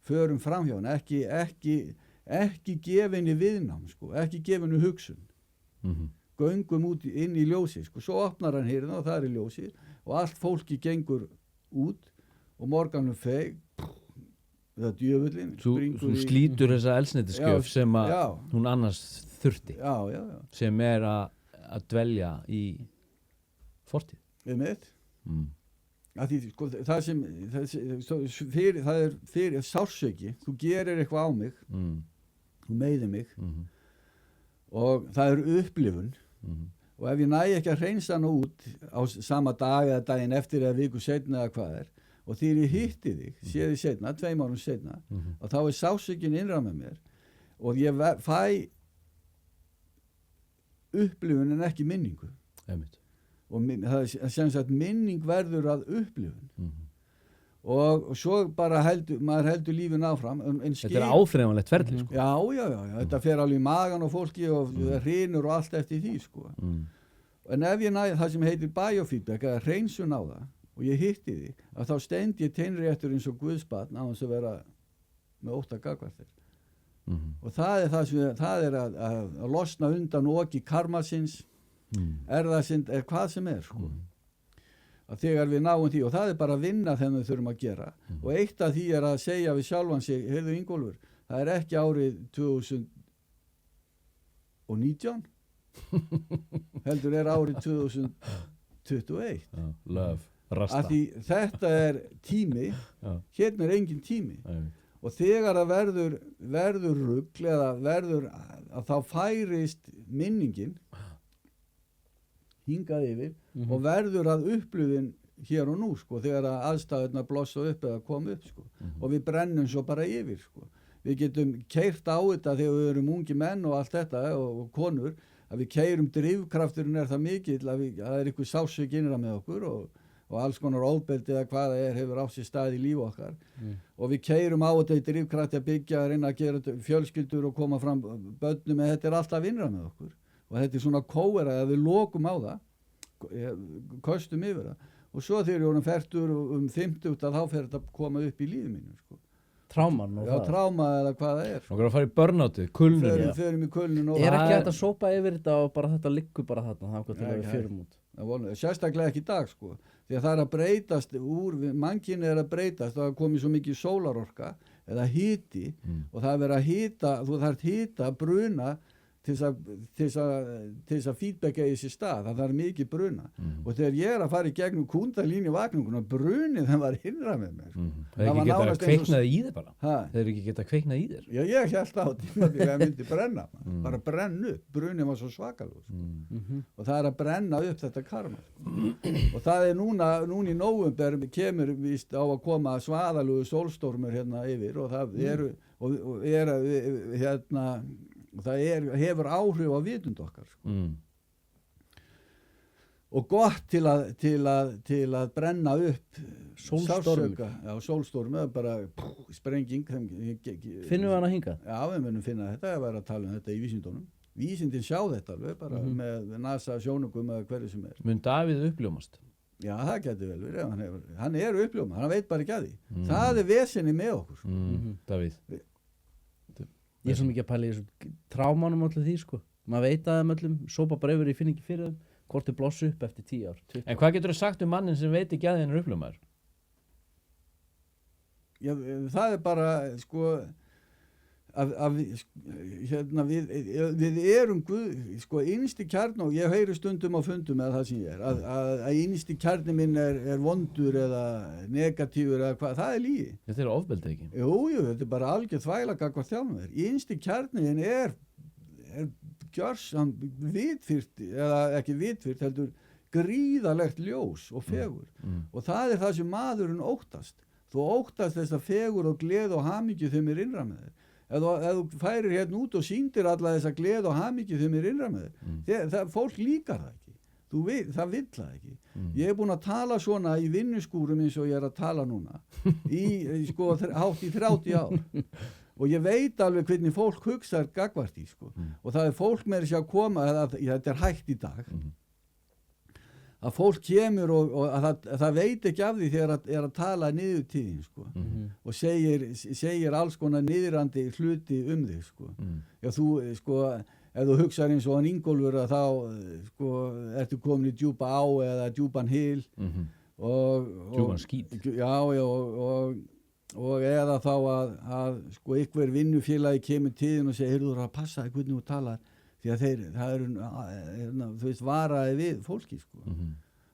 Speaker 4: Förum framhjá henni, ekki gefa henni viðnám, sko, ekki gefa henni hugsun. Göngum út inn í ljósið, sko. Svo opnar hann hérna og það er í ljósið og allt fólki gengur út og Morgan Le Fay, það djöfullin.
Speaker 3: Þú slítur þessa eldsneytisgjöf sem að hún annars þurfti.
Speaker 4: Já.
Speaker 3: Sem er að dvelja í fortíð.
Speaker 4: Einmitt. Því, sko, það er fyrir sársauki, þú gerir eitthvað á mig, þú meiðir mig og það er upplifun og ef ég næ ekki að hreinsa hana út á sama dag eða daginn eftir eða viku seinna eða hvað er og þegar ég hitti þig, sé þig seinna, 2 árum seinna og þá er sársaukinn innra með mér og ég fæ upplifun en ekki minningu.
Speaker 3: Einmitt.
Speaker 4: Og það er sem sagt minning verður að upplifun og svo bara maður heldur lífin áfram
Speaker 3: þetta er áþreifanlegt ferli, sko.
Speaker 4: Já, þetta fer alveg í magan og fólki og það hrynur og allt eftir því, sko. En ef ég næði það sem heitir biofeedback eða hreinsun á það og ég hitti því að þá steindi ég teinréttur eins og guðsbarn á þess að vera með ótta gagnvart þér. Og það er að losna undan oki karmasins, erðasind, hvað sem er, sko. Að þegar við náum því, og það er bara að vinna þegar við þurfum að gera. Og eitt af því er að segja við sjálfan sig, heyrðu Ingólfur, það er ekki árið 2019, heldur er árið 2021.
Speaker 3: Love, rasta.
Speaker 4: Að því þetta er tími, hérna er engin tími. Og þegar það verður rugl eða verður að þá færist minningin hingað yfir og verður að upplifin hér og nú, sko, þegar að aðstæðurnar blossa upp eða koma upp, sko. Og við brennum svo bara yfir, sko. Við getum keyrt á þetta þegar við erum ungi menn og allt þetta og konur, að við keyrum drifkrafturinn er það mikill að það er eitthvað sársauki innra með okkur og alls konar ofbeldi eða hvað það hefur á sér stað í lífi okkar og við keyrum á þetta í drifkrafti að byggja að reyna að gera fjölskyldur og koma fram börnum en þetta er alltaf innra með okkur og þetta er svona kóera að við lokum á það, köstum yfir það og svo þegar ég vorum fertur um 50 þá fer þetta að koma upp í lífið mínu, sko.
Speaker 2: Tráman og
Speaker 4: það? Já, tráma eða hvað það er.
Speaker 3: Og að fara í burnoutið, kulnun.
Speaker 4: Förum í kulnun og...
Speaker 2: Er ekki hægt að sópa yfir þetta og bara þetta liggur bara þarna, þá til að við fjörum út?
Speaker 4: Sérstaklega ekki í dag, sko. Því að það er að breytast, mannkynið er að breytast, það er komið svo mikið sólarorka eða hiti og það er verið að hita, þú þarft hita, bruna til þess að feedbacka í sér stað, það er mikið bruna og þegar ég er að fara í gegnum kúndalínu vakninguna, brunið það var innra með mér, sko.
Speaker 3: Það er ekki geta kveiknað í þér bara? Það er ekki geta kveiknað í þér?
Speaker 4: Já, ég held á tíma því að það myndi brenna, bara brenna upp, brunið var svo svakalús og það er að brenna upp þetta karma, sko. Og það er núna í nóvember kemur víst á að koma svaðalugu sólstormur hérna yfir og það og það hefur áhrif á vitund okkar, sko. og gott til að brenna upp
Speaker 2: Sólstormur.
Speaker 4: sársauka. Já, sólstormur, bara sprenging.
Speaker 2: Finnum við hana hingað?
Speaker 4: Já, við munum finna þetta, ég var að tala um þetta í vísindunum. Vísindin sjá þetta alveg, bara með NASA sjónungum eða hverju sem er.
Speaker 3: Mun Davíð uppljómast?
Speaker 4: Já, það getur vel verið, hann er uppljóma, hann veit bara ekki að því. Það er vesenni með okkur, sko.
Speaker 3: Davíð.
Speaker 2: Ég er svo mikið að pæla í þessu trámanum allir því, sko. Maður veit að þeim öllum, sópa bara yfir, ég finn ekki fyrir þeim, hvort þau blossu upp eftir 10 ár. 20.
Speaker 3: En hvað getur þú sagt um mannin sem veit ekki að hennar uppljómaður?
Speaker 4: Já, það er bara, sko, við erum Guð, sko, innsti kjarni, og ég heyri stundum á fundum eða það sem ég er, að innsti kjarni minn er vondur eða negatífur eða hvað, það er lygi.
Speaker 3: Þetta er ofbeldi ekki?
Speaker 4: Jú, þetta er bara algjör þvæla gagnvart þjálfum þér. Innsti kjarniðin er gjörsan vitfyrt, eða ekki vitfyrt, heldur gríðalegt ljós og fegur. Og það er það sem maðurinn óttast. Þú óttast þess að fegur og gleð og hamingju þeim er innra með þér. Ef þú færir hérna út og sýndir alla þessa gleð og hamingju þeim er innra með þér, fólk líkar það ekki. Það vill það ekki. Ég er búinn að tala svona í vinnuskúrum eins og ég er að tala núna sko, hátt í 30 ár. Og ég veit alveg hvernig fólk hugsar gagvart í, sko. Og það er fólk með þess að koma, þetta er hægt í dag, að fólk kemur og það veit ekki af því þegar er að tala niður til þín, sko. Og segir alls konar niðrandi hluti þig, sko. Já, þú, sko, ef þú hugsar eins og hann Ingólfur að þá, sko, ertu komin í djúpa á eða djúpan hil.
Speaker 3: Djúpan skít.
Speaker 4: Já, og eða þá að sko ykkur vinnufélagi kemur til þín og segir, heyrðu þú að passa hvernig þú talar, því að það eru, þú veist, varaði við fólki, sko.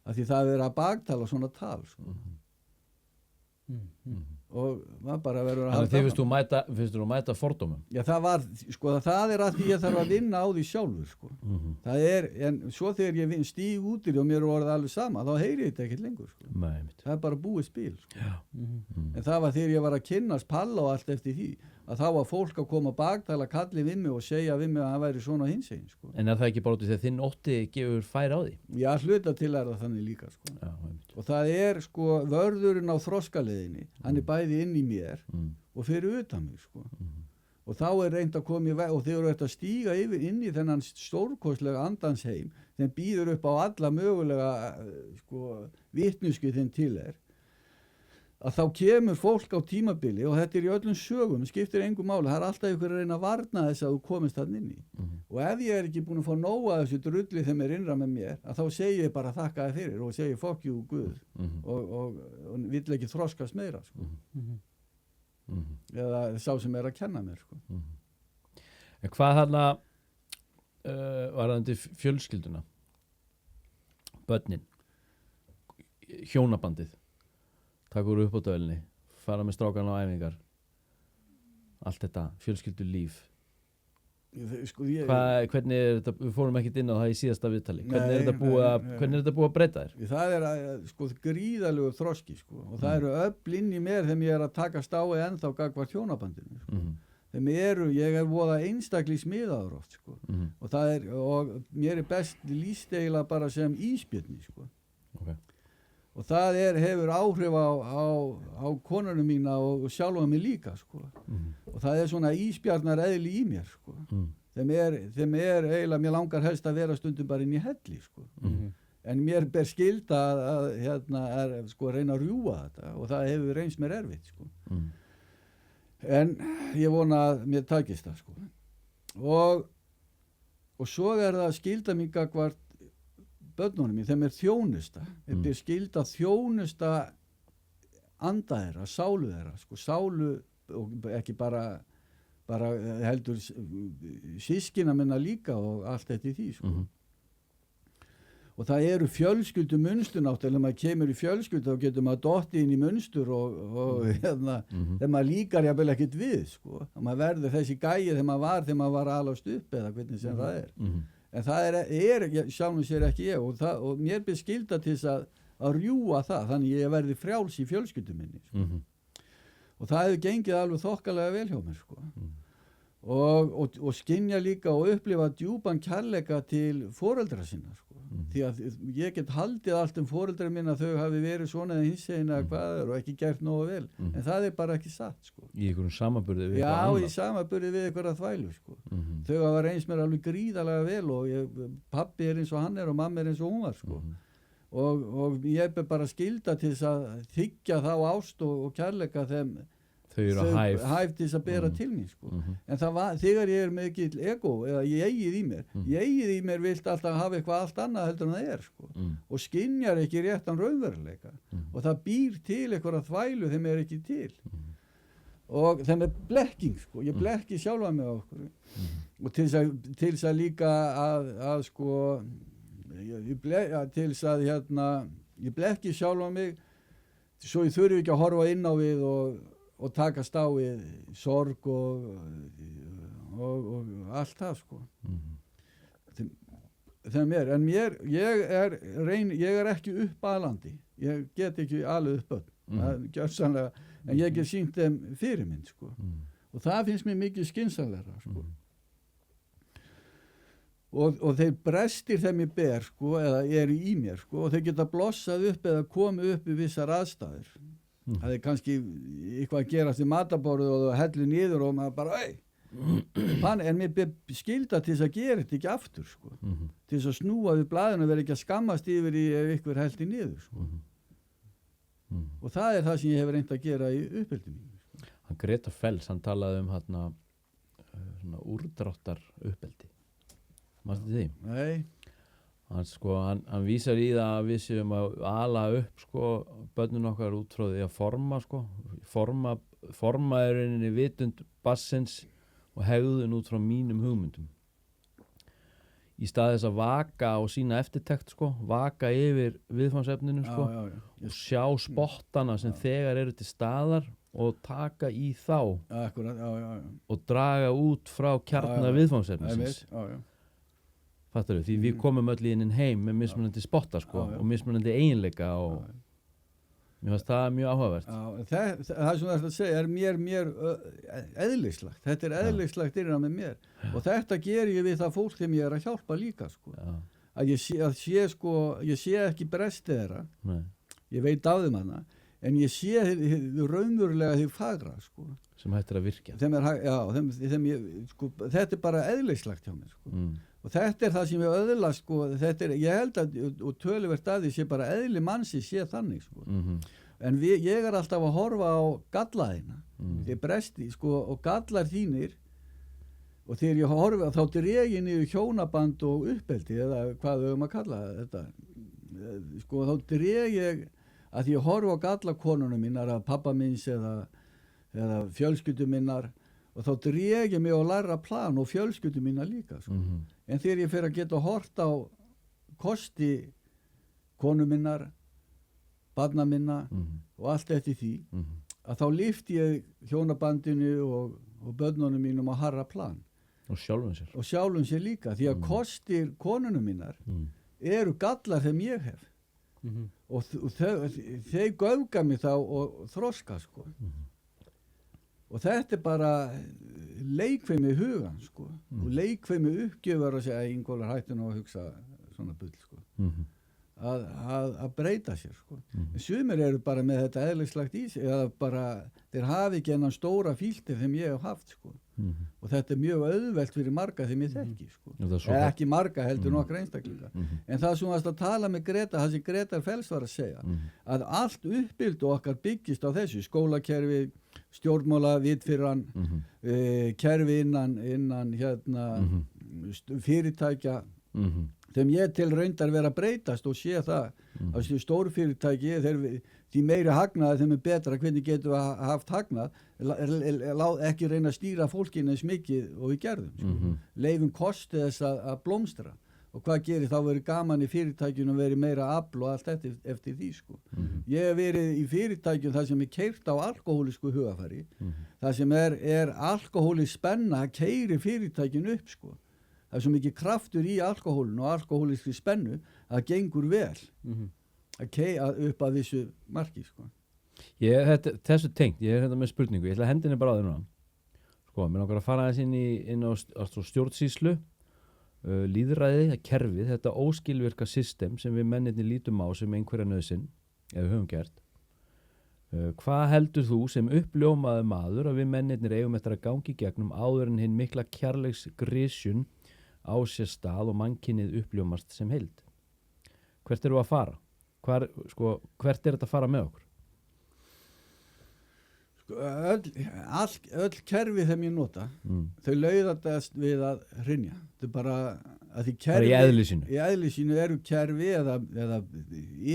Speaker 4: Af því það er að baktala svona tal, sko. Og maður bara verður að
Speaker 3: halda. Þannig að finnst þú mæta fordómum?
Speaker 4: Já, það er að því ég þarf að vinna á því sjálfur, sko. Það er, en svo þegar ég stíg út í því og mér er orðið alveg sama, þá heyri ég þetta ekkert lengur, sko.
Speaker 3: Nei,
Speaker 4: það er bara búið spil, sko.
Speaker 3: Já.
Speaker 4: En það var þegar ég var að kynnast Palla og allt eftir því, að þá var fólk að koma baktala, kalli við mig og segja við mig að hann væri svona hinsegin, sko.
Speaker 3: En er það ekki bara út í þegar þinn ótti gefur færi á því?
Speaker 4: Já, hluta til er það þannig líka, sko.
Speaker 3: Já,
Speaker 4: og það er, sko, vörðurinn á þroskaleiðinni, hann er bæði inn í mér og fyrir utan mig, sko. Og þá er reynd að koma í veg og þeir eru að stíga yfir inn í þennan stórkostlega andansheim sem býður upp á alla mögulega, sko, vitneskju þinn til að þá kemur fólk á tímabili, og þetta er í öllum sögum, skiptir engu máli, það er alltaf ykkur að reyna að varna þess að þú komist þarna inn í. Og ef ég er ekki búin að fá nóg að þessu drulli þeim er innra með mér, að þá segi ég bara þakka þér fyrir og segi fuck you Guð og vill ekki þroskast meira, sko. Eða sá sem er að kenna mér, sko.
Speaker 3: En hvað þarna var það undir fjölskylduna? Börnin, hjónabandið, taka úr upp á dölinni, fara með strákana á æfingar, allt þetta, fjölskyldu líf.
Speaker 4: Sko,
Speaker 3: hvernig er þetta, við fórum ekkert inn á það í síðasta viðtali, hvernig er þetta búið að breyta þér?
Speaker 4: Það er sko gríðalegur þroski, sko, og það eru öfl inn í mér þegar ég er að takast á ennþá gagvart hjónabandinu, sko. Ég er voða einstaklega smiðaður oft, sko. Og mér er best lýst eiginlega bara sem íspjörni, sko.
Speaker 3: Okay.
Speaker 4: Og það hefur áhrif á konunum mína og sjálfa mig líka, sko. Og það er svona íspjarnar eðli í mér, sko. Þeim er eiginlega, mér langar helst að vera stundum bara inn í helli, sko. En mér ber skylda að sko, reyna að rjúa þetta og það hefur reynst mér erfitt, sko. En ég vona að mér takist það, sko. Og svo er það skylda mín gagvart börnunum mín, þeim er þjónusta. Þeim er skylda þjónusta anda þeirra, sálu þeirra, sko, sálu og ekki bara heldur systkina minna líka og allt þetta í því, sko. Og það eru fjölskyldu munstur náttúrulega, þegar maður kemur í fjölskyldu þá getur maður dottið inn í munstur og þegar maður líkar jafnvel ekkert við, sko. Og maður verður þessi gæi þegar maður var alast upp eða hvernig sem það er. En það er sjálfum sér ekki ég og mér ber skylda til þess að rjúa það, þannig ég verði frjáls í fjölskyldu minni, sko. Og það hefur gengið alveg þokkalega vel hjá mér, sko. og skynja líka og upplifa djúpan kærleika til foreldra sinna sko. Því að ég get haldið allt foreldra minna þau hafi verið svona eða hinsegin eða hvað og ekki gert nógu vel en það bara ekki satt sko.
Speaker 3: Í einhverjum samanburði við
Speaker 4: Já,
Speaker 3: eitthvað
Speaker 4: í samanburði við einhverja þvælu sko. Þau hafa reynst mér alveg gríðarlega vel og pappi eins og hann og mamma eins og hún var sko. Og ég bara skylda til þess að þykja þá ást og kærleika þeim
Speaker 3: Þau eru
Speaker 4: hæf til þess að bera til mín sko. En það var, þegar ég með mikill ego eða ég eigið í mér vilt alltaf hafa eitthvað allt annað heldur en það sko. Og skynjar ekki réttan raunveruleika og það býr til einhverja þvælu þeim ekki til og þeim blekking sko. Ég blekki sjálfa mig á okkur og til þess að líka að sko til þess að ég blekki sjálfa mig svo ég þurfi ekki að horfa inn á við og takast á við sorg og allt það sko. En ég ekki uppalandi, ég get ekki alveg uppöld, en ég get sýnt þeim fyrirmynd sko. Og það finnst mér mikið skynsamlegra sko. Og þeir brestir þeim ég ber sko, eða í mér sko, og þeir geta blossað upp eða komið upp í vissar aðstæður. Það kannski eitthvað að gerast í matarborðu og það hellir niður og maður bara en mér skylda til þess að gera þetta ekki aftur sko. Til þess að snúa við blaðinu og vera ekki að skammast yfir í ef ykkur hellir niður sko. Og það það sem ég hef reynt að gera í uppeldi mínu sko.
Speaker 3: Hann Greta Fells, hann talaði svona úrdráttar uppeldi Manstu því?
Speaker 4: Nei
Speaker 3: Hann vísar í það að við séum að ala upp sko, börnun okkar út frá því að forma sko, forma rauninni vitund barnsins og hegðun út frá mínum hugmyndum í stað þess að vaka og sína eftirtekt sko, vaka yfir viðfangsefninu sko, og sjá spottana sem þegar eru til staðar og taka í þá og draga út frá kjarna viðfangsefnisins Fattarðu, því við komum öll í inn heim með mismunandi spotta sko, og mismunandi eiginleika og mér finnst það mjög áhugavert.
Speaker 4: Það sem þú ert að segja mér eðlislegt. Þetta eðlislegt innan með mér. Og þetta ger ég við það fólk þegar ég að hjálpa líka sko. Að ég sé ekki brestið þeirra.
Speaker 3: Nei.
Speaker 4: Ég veit á þeim hana. En ég sé raunverulega því fagra sko.
Speaker 3: Sem hættir að virkja.
Speaker 4: Þetta bara eðlislegt hjá mér sko. Og þetta það sem ég öðlast sko, ég held að og töluvert að því sé bara eðli mannsi sé þannig sko. En ég alltaf að horfa á gallaðina þeir bresti sko, og gallar þínir og þegar ég horfa þá dreg ég niður hjónaband og uppeldi eða hvað við að kalla þetta sko, þá dreg ég að því ég horfa á gallakonunum minnar að pappa minns eða fjölskyldu minnar og þá dreg ég mig á læra plan og fjölskyldu mína líka sko. En þegar ég fer að geta hort á kosti konu minnar barna minna og allt eftir því að þá lyfti ég hjónabandinu og börnunum mínum á harra plan
Speaker 3: og
Speaker 4: sjálfum sér líka því að kostir konunum minnar eru gallar þeim ég hef og þeir göfga mig þá og þroska sko. Og þetta bara leikfimi hugan sko. Og leikfimi uppgjöfur að segja Ingólfur hættu nú að hugsa svona bull sko. Að breyta sér sko. Sumir eru bara með þetta eðlislegt í sig eða bara þeir hafi ekki enn stóra fíltir þeim ég hef haft sko. Og þetta mjög auðvelt fyrir marga þeim ég þekki sko. Ekki marga heldur nokkra einstaklinga. En það sem varst að tala með Greta, það sem Greta Fells var að segja að allt uppbyldu okkar byggist á þessu skólakerfi stjórnmála vitfirran kerfi innan fyrirtækja þeim ég til reyndar vera að breytast og sé það að stórfyrirtæki því meiri hagnaði þeim betra hvernig getum við haft hagnað ekki reyna að stýra fólkinu eins mikið og við gerðum leifum kosti þess að blómstra og hvað gerir þá verið gaman í fyrirtækjunum verið meira afl og allt eftir því sko. Ég hef verið í fyrirtækjum þar sem er keyrt á alkohólisku hugafæri það sem er alkohólis spenna að keyri fyrirtækjun upp sko. Það er svo mikið kraftur í alkohólinu og alkohóliskri spennu að það gengur vel að keyra upp að vissu marki sko.
Speaker 3: Þessu tengt, ég þetta með spurningu ég ætla að hendinni bara á þér núna Sko, mér langar að fara aðeins inn á stjórnsýslu, lýðræði, kerfið, þetta óskilvirka system sem við mennirni lítum á sem einhverja nauðsyn, ef við höfum gert. Hvað heldur þú sem uppljómaði maður að við mennirnir eigum eftir að gangi gegnum áður en hinn mikla kærleiksgrisjun á sér stað og mannkynið uppljómast sem heild? Hvert erum við að fara? Hvert er þetta að fara með okkur?
Speaker 4: Öll kerfi þeim ég nota þau lauðast við að hrynja. Þetta er bara að því kerfi
Speaker 3: í eðli sínu.
Speaker 4: Í eðli sínu eru kerfi eða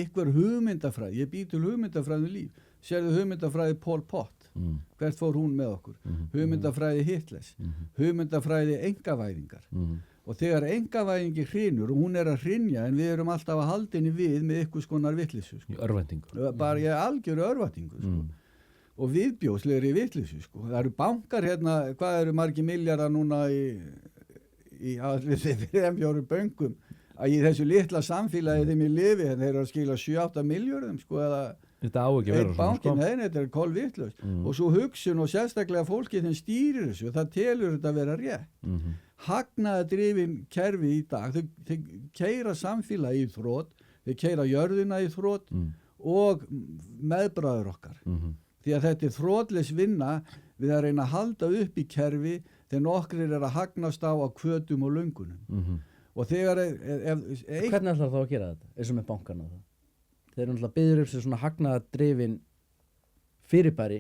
Speaker 4: ykkur hugmyndafræði. Ég bý til hugmyndafræði líf. Sérðu hugmyndafræði Pol Pot, hvert fór hún með okkur? Hugmyndafræði Hitlers, hugmyndafræði engavæðingar. Og þegar engavæðingi hrynur og hún er að hrynja en við erum alltaf að haldinni við með ykkur skonar vitleysu.
Speaker 3: Í örvæntingu.
Speaker 4: Bara ég algjöru örvæntingu. Og viðbjóðslegri vitleysu. Það eru bankar hérna, hvað eru margir milljarðar núna í allir þeim 3-4 bönkum að í þessu litla samfélagi þeim í lifi, þeir eru að skila 7-8 milljörðum eða
Speaker 3: þetta á ekki að vera
Speaker 4: bankin, þetta er kolvitlaust og svo hugsun og sérstaklega fólki þeim stýrir þessu og það telur þetta að vera rétt. Hagnaðardrifin kerfi í dag, þau keyra samfélagi í þrot, þau keyra jörðina í þrot og meðbræður okkar. Því að þetta er þrotleys vinna við að reyna að halda upp í kerfi þegar nokkrir er að hagnast á hvötum og löngunum. Og þegar
Speaker 2: Hvernig ætlar þá að gera þetta? Eins og með bankana það. Þeir eru náttúrulega byggður upp sér svona hagnaðardrifin fyrirbæri.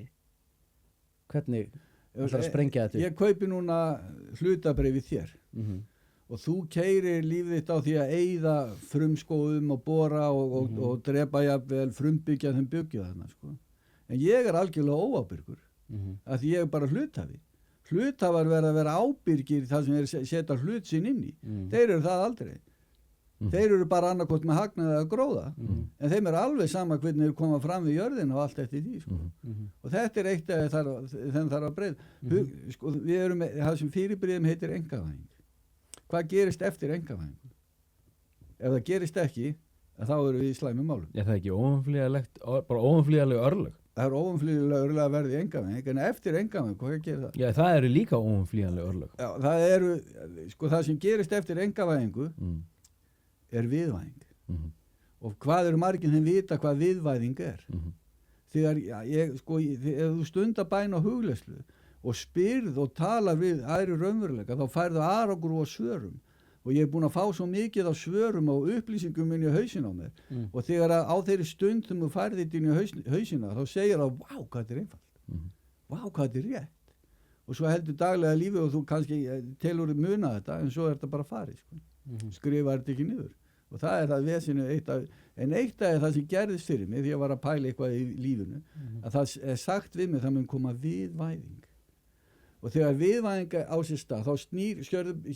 Speaker 2: Hvernig ætlar að sprengja þetta upp?
Speaker 4: Ég kaupi núna hlutabréf í þér og þú keyrir lífið þitt á því að eyða frumskóðum og bora og drepa jafnvel frumbyggja þeim byggja þarna En ég er algjörlega óábyrgur að því ég er bara hluthafi. Hluthafar verða að vera ábyrgir þar sem þeir setja hlut sinn inn í. Þeir eru það aldrei. Þeir eru bara annarkvort með hagnaði að gróða en þeim er alveg sama hvernig þeir koma fram við jörðina og allt eftir því. Og þetta er eitt að þeim þarf að breyta. Við erum með það sem fyrirbríðum heitir engavæðing. Hvað gerist eftir engavæðingu? Ef það gerist ekki, þá eru við í slæmum málum.
Speaker 3: Er það ekki óumflýjanleg örlög?
Speaker 4: Það er óumflýjanleg að verði engavæðing, en eftir engavæðing, hvað gerir það?
Speaker 3: Já, það eru líka óumflýjanleg örlög.
Speaker 4: Já, það sem gerist eftir engavæðingu er viðvæðing. Og hvað eru margir sem vita hvað viðvæðing er? Þegar ef þú stundar bæn á hugleyslu og spyrð og talar við æru raunveruleika, þá færðu árangur og svörum. Og ég er búin að fá svo mikið á svörum og upplýsingum inn í hausin á mér. Og þegar á þeirri stund sem þú færði þetta inn í hausina, þá segir það, vá, hvað þetta er einfalt. Vá, hvað þetta er rétt. Og svo heldur daglega lífið og þú kannski telur muna þetta, en svo er þetta bara farið. Skrifar þetta ekki niður. Og það er það vesinu en eitt af það sem gerðist fyrir mig, því ég var að pæla eitthvað í lífinu, að það er sagt við mig, það mun koma viðvæðing. Og þegar viðvæðing á sér stað, þá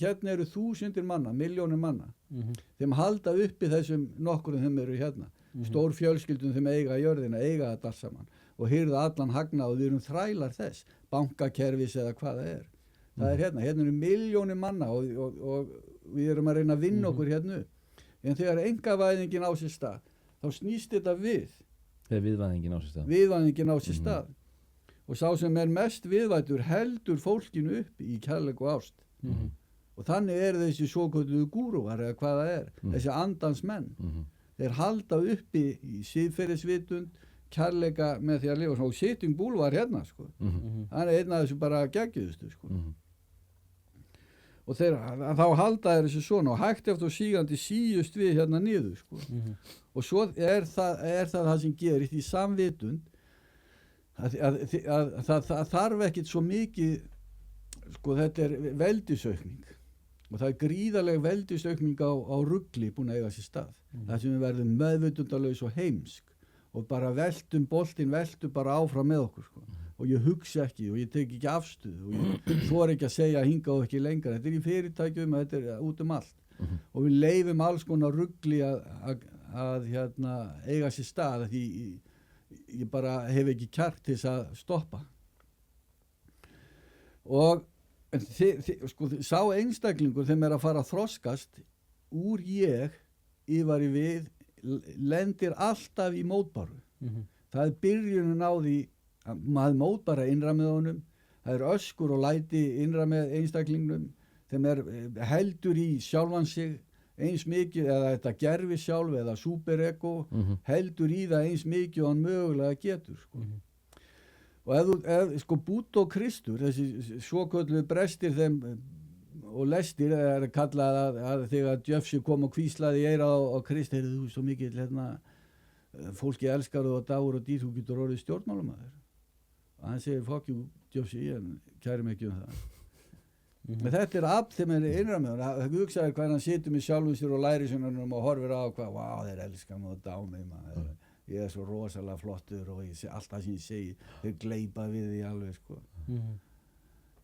Speaker 4: hérna eru þúsundir manna, milljónir manna. Þeim halda uppi þessum nokkurum þeim eru hérna. Stór fjölskyldum þeim eiga jörðina, eiga þetta allt saman. Og hyrða allan hagnað og við erum þrælar þess. Bankakerfis eða hvað það er. Það er hérna eru milljónir manna og við erum að reyna að vinna okkur hérna upp. En þegar engavæðingin á sér stað, þá snýst þetta við.
Speaker 3: Þegar viðvæðingin á sér stað.
Speaker 4: Viðvæðingin á sér stað. Og sá sem er mest viðvættur heldur fólkinu upp í kærleik og ást. Og þannig er þessi svokölluðu gúrúar eða hvað það er, þessi andans menn. Þeir halda uppi í siðferðisvitund, kærleika með því að lifa. Og Sitting Bull var hérna, hann er einn af þessu bara geggjuðustu, Og þá halda þeir þessu svona og hægt eftir og sígandi síjust við hérna niður, Og svo er það sem gerist í samvitund, að það þarf ekkit svo mikið þetta er veldisaukning og það er gríðarleg veldisaukning á rugli búin að eiga sér stað það sem við verðum meðvitundalaus og heimsk og bara veltum bara áfram með okkur og ég hugsa ekki og ég tek ekki afstöðu og ég þori ekki að segja hinga og ekki lengra þetta er í fyrirtækjum, þetta er út allt og við leifum alls konar rugli að eiga sér stað því ég bara hef ekki kjark til þess að stoppa og sá einstaklingur þeim er að fara að þroskast úr ég yfir í við lendir alltaf í mótbáru það er byrjunin á því að maður mótbara innra með honum það er öskur og læti innra með einstaklingnum, þeim heldur í sjálfan sig eins mikið, eða þetta gerfi sjálf eða superego, heldur í það eins mikið og hann mögulega getur, sko. Og sko Búdda og Kristur, þessi svokölluðu brestir þeim og lestir kallað að þegar Djöfsi kom og hvíslaði í eyrað á Krist, þú svo mikið fólki elskar og dáur og dýr, þú getur orðið stjórnmálamaður. Og hann segir, fuck you Djöfsi, en kæri mig ekki það. Men þetta afl þeim innra með hann, það hugsaði hvað hann situr með sjálfum sér og lærisveinunum og horfir á hvað, þeir elskar mig og dá mig maður. Ég svo rosalega flottur og alltaf sem ég segi, þeir gleypa við því alveg, sko.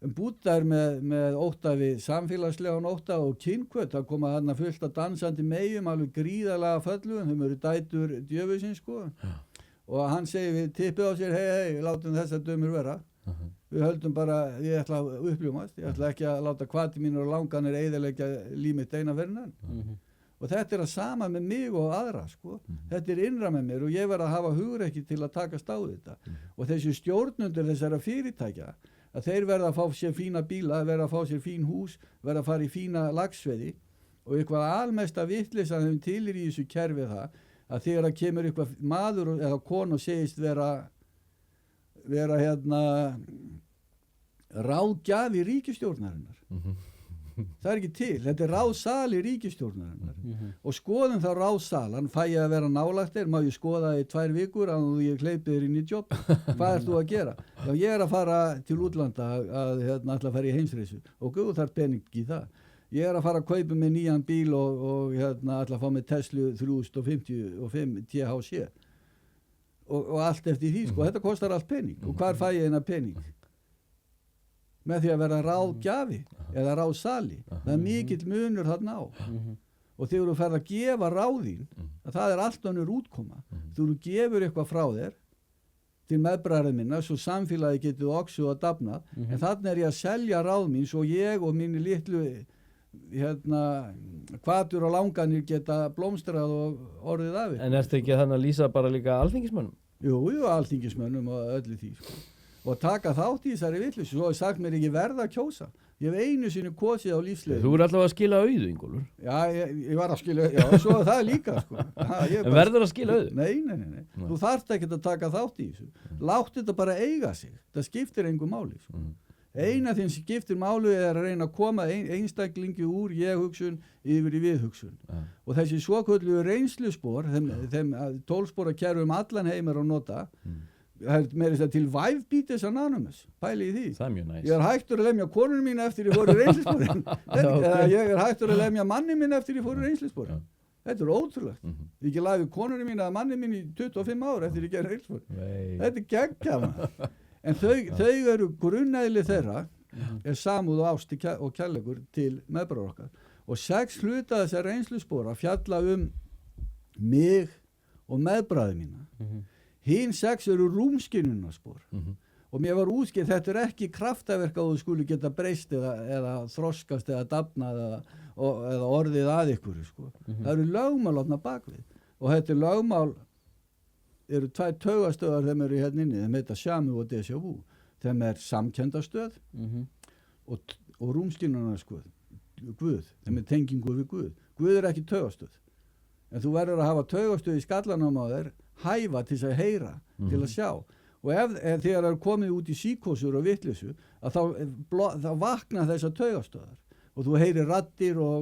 Speaker 4: Búdda með ótta við samfélagslegan ótta og kynkvöt, það koma þarna fullt af dansandi meyjum, alveg gríðarlega föllugum, þeim eru dætur djöfusins, sko. Og hann segir við tippið á sér, hei, látum þessar dömur vera. Við höldum bara, ég ætla að uppljómast, ég ætla ekki að láta hvati mínur og langanir eyðileggja líf mitt eina fyrir hann. Og þetta að sama með mig og aðra, sko. Þetta innra með mér og ég verð að hafa hugrekki til að takast á þetta. Og þessi stjórnundur þessara fyrirtækja, að þeir verða að fá sér fína bíla, verða að fá sér fín hús, verða að fara í fína lagsveiði og eitthvað almesta vitleysa þeim tilir í þessu kerfi það, að þegar það kemur eitthvað maður eða konu og segist vera ráðgjafi ríkisstjórnarinnar. Það ekki til, þetta ráðsali ríkisstjórnarinnar. Og skoðum þá ráðsalan, fæ ég að vera nálægt þér, má ég skoða í 2 vikur að ég hleypi þér inn í jobb. Hvað ert þú að gera? Já, ég að fara til útlanda að ætla að fara í heimsreisu og guð þarf pening í það. Ég að fara að kaupa með nýjan bíl og ætla að fá með Tesla 355 THC. Og allt eftir því, sko, þetta kostar allt pening. Og hvar fæ ég hennar pening? Með því að vera ráðgjafi eða ráðsali. Það mikill munur þarna á. Og þegar þú ferð að gefa ráðín, það allt önnur útkoma. Þegar þú gefur eitthvað frá þér til meðbræðra minna, svo samfélagi getur oxu og dafnað, en þannig ég að selja ráð mín, svo ég og mínu litlu hvatur og langanir geta blómstrað og orðið af.
Speaker 3: En ertu ekki þannig að lýsa bara líka alþingismönnum?
Speaker 4: Jú, alþingismönnum og öllu því, sko. Og taka þátt í þessari vitleysu, svo sagt mér ekki verða að kjósa. Ég hef einu sinni kosið á lífsleiðinni.
Speaker 3: Þú allavega að skila auðu, Ingólfur.
Speaker 4: Já, ég var að skila, já, svo það líka, sko.
Speaker 3: En verður að skila auðu?
Speaker 4: Nei. Þú þarft ekkert að taka þátt í þessu. Látt þetta bara eiga sig. Það skiptir engu máli, sko. Eina þeim sem skiptir máli að reyna að koma einstaklingi úr ég-hugsun yfir í við-hugsun. Og þessi svokölluðu reynsluspor, þeim 12-sporakerfum allan heimar að nota, með þess að til Vive-Beaters Anonymous, pæli í því.
Speaker 3: Það mjög næst.
Speaker 4: Ég hægtur að lemja konunum mín eftir ég fór í reynslusporin. Eða ég hægtur að lemja manni mín eftir ég fór í reynslusporin. Þetta ótrúlegt. Ég ekki lafi konunum mín eða manni mín í 25 ár eftir ég gerði reynslusporin. Þetta geggjama. En þau eru grunnæðli þeirra, samúð og ást og kærleikur til meðbræður okkar. Og 6 hluta þessar reynsluspora fjalla mig og meðbræður mína. Hinn 6 eru rúmskynjunarspor. Og mér var útskýrt, þetta ekki kraftaverk að þú skuli geta breyst eða þroskast eða dafnað eða orðið að ykkur, sko. Það eru lögmál þarna bakvið. Og þetta lögmál eru 2 taugastöðar þeim eru hérna inni, þeim heita Shamu og Déjà Vu. Þeim samkendastöð og rúmskynjunarskoð, Guð, þeim tengingu við Guð. Guð ekki taugastöð. En þú verður að hafa taugastöð í skallanum á þér, hæfa til að heyra, til að sjá. Og ef þegar það er komið út í síkósur og vitleysu, að þá vakna þessar taugastöðar. Og þú heyrir raddir og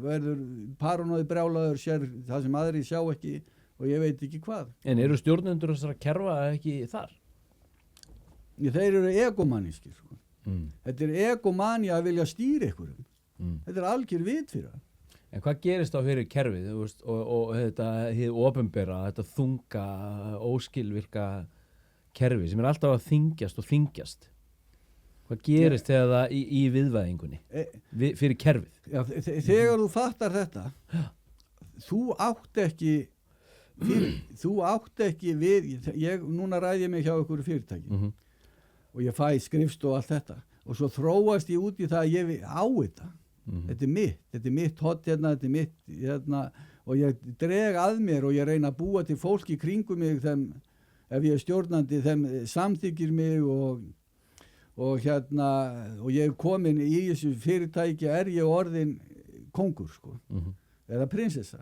Speaker 4: verður paranoid brjálaður, sér það sem aðri sjá ekki og ég veit ekki hvað.
Speaker 3: En eru stjórnendur þessara kerfa ekki þar?
Speaker 4: Þeir eru egomanískir, sko. Þetta egomani að vilja stýra einhverjum. Þetta algjör vit fyrir það.
Speaker 3: En hvað gerist þá fyrir kerfið, þú veist, og þetta hið opinbera, þetta þunga, óskilvirka kerfi sem alltaf að þyngjast? Hvað gerist þegar það í viðvæðingunni fyrir kerfið?
Speaker 4: Já, þegar þú fattar þetta, þú átt ekki við, núna ræði ég mig hjá einhverju fyrirtæki og ég fæ skrifst og allt þetta og svo þróast ég út í það að ég á þetta. Þetta er mitt hot hérna, þetta er mitt hérna og ég dreg að mér og ég reyna að búa til fólk í kringum mig þeim, ef ég er stjórnandi, þeim samþykir mig og og og ég er komin í þessu fyrirtæki ég orðin kóngur sko, eða prinsessa.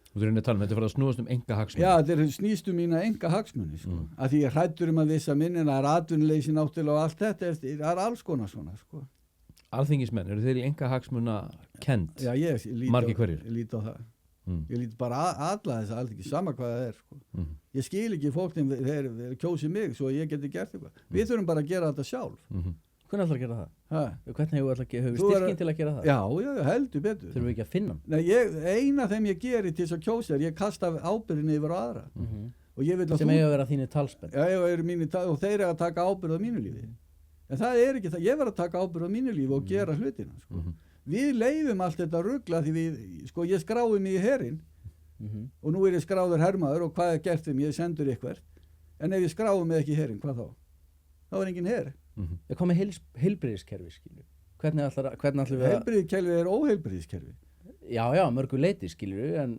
Speaker 3: Þú reynir að tala þetta fyrir að snúast enga hagsmuni.
Speaker 4: Já, þetta snýst mína enga hagsmuni sko, að því ég hræddur að vissa minni, það atvinnuleysi náttúrulega og allt þetta, það alls konar svona sko.
Speaker 3: Alþingismenn, eru þeir í enga hagsmuna kend?
Speaker 4: Já, ég
Speaker 3: Margir hverjir?
Speaker 4: lít á það. Ég lít bara alla þess að allt ekki sama hvað það er sko. Ég skil ekki fólk þeir kjósi mig svo ég geti gert eitthvað. Við þurfum bara að gera þetta sjálf.
Speaker 2: Hvernig ætlar að gera það?
Speaker 4: Ha?
Speaker 2: Hvernig hefur við styrkin til að gera það?
Speaker 4: Já, heldur betur.
Speaker 2: Þurfum við ekki að finna hann?
Speaker 4: Nei, eina þeim ég geri til þess að kjósa ég kasta ábyrðinni yfir á aðra. Og ég vil að
Speaker 2: sem eiga að vera þínu talspenn.
Speaker 4: Já, og þeir eiga að taka ábyrð á mínu lífi. En það er ekki það, ég verð að taka ábyrð á mínu lífi og gera hlutina sko. Við leifum allt þetta rugla því sko, ég skrái mig í herinn og nú ég skráður hermaður og hvað gert þeim, ég sendur eitthvað. En ef ég skrái mig ekki í herinn, hvað þá? Þá engin her.
Speaker 2: Það kom með heilbrigðiskerfi, skilur. Hvernig ætlar við að...
Speaker 4: Heilbrigðiskerfi er óheilbrigðiskerfi.
Speaker 2: Já, mörgu leiti, skilur, en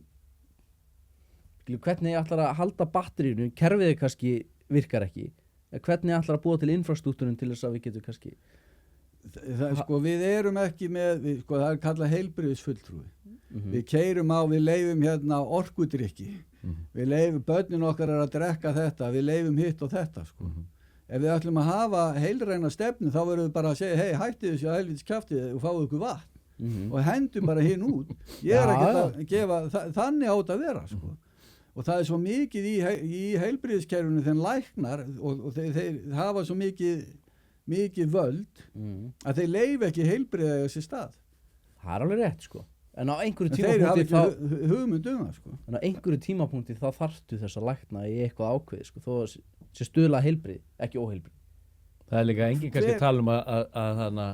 Speaker 2: skilur, hvernig ætlar að halda batterínu, kerfið kannski virkar ekki, en hvernig ætlar að búa til infrastruktúrun til þess að við getum kannski...
Speaker 4: Sko, við erum ekki með, sko, það er kallað heilbrigðisfulltrúi. Við keyrum á, við leifum orkudrykki. Við leifum, börnin okkar að drekka þetta, við leifum hitt og þetta, sko. Ef við ætlum að hafa heilræna stefnu þá verðum við bara að segja hei, hætti þessu að helvits kjaftið og fáðu ykkur vatn og hendum bara hinn út. Ég er ekki að gefa þannig átt að vera sko. Og það er svo mikið í heilbrigðiskerfinu þeim læknar og þeir hafa svo mikið völd að þeir leyfi ekki heilbrigða þessi stað.
Speaker 2: Það er alveg rétt sko. En á einhverju
Speaker 4: tímapunkti þá hugmyndum það sko.
Speaker 2: En á einhverju tímapunkti þá þarftu þess að lækna í eitthvað ákveð sko, þó sem stuðla heilbrigð, ekki óheilbrigð.
Speaker 3: Það er líka enginn kannski að tala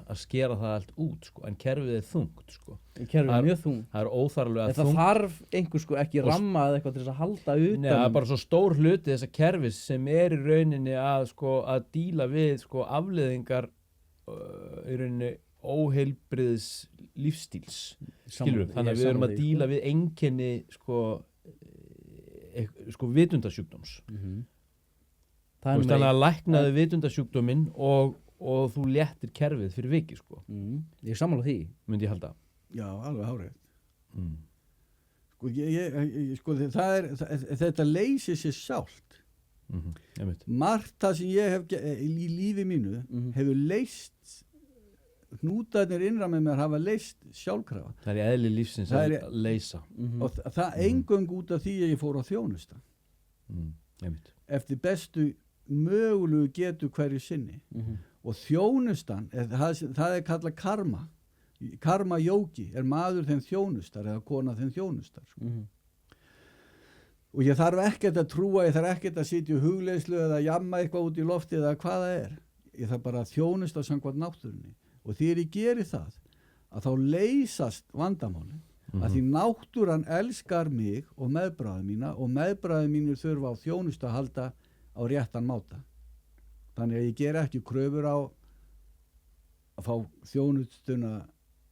Speaker 3: að skera það allt út sko, en kerfið er þungt sko.
Speaker 2: Kerfið er mjög þungt.
Speaker 3: Það er óþarflega þungt.
Speaker 2: Það þarf einhver sko ekki ramma eða eitthvað til þess að halda utan.
Speaker 3: Nei, það er bara svo stór hluti þessa kerfis sem er í rauninni að díla við sko afleiðingar í rauninni óheilbrigðs lífstíls. Skilur, þannig að við erum að díla við einkenni sko vitundasjúkdóms. Þú veist þannig að læknaðu vitundasjúkdóminn og þú léttir kerfið fyrir viki sko.
Speaker 2: Ég er sammála því.
Speaker 3: Myndi ég halda.
Speaker 4: Já, alveg hárið. Sko, þetta leysir sér sjálft. Margt það sem ég hef í lífi mínu hefur leyst hnútarnir innra með mér hafa leyst sjálfkrafa.
Speaker 3: Það er í eðli lífsins að leysa.
Speaker 4: Og það eingöng út af því að ég fór á þjónusta. Eftir bestu mögulegu getu hverju sinni. Og þjónustan, það er kallað karma jóki, er maður þeim þjónustar eða kona þeim þjónustar. Og ég þarf ekkert að trúa, ég þarf ekkert að sitja í hugleiðslu eða jamma eitthvað út í lofti eða hvað það er. Ég þarf bara að þjónusta samkvæmt náttúrunni. Og þegar ég geri það, að þá leysast vandamálin. Að því náttúran elskar mig og meðbræður mína og meðbræður mínir þurfa á þjónustu að halda á réttan máta. Þannig að ég ger ekki kröfur á að fá þjónustuna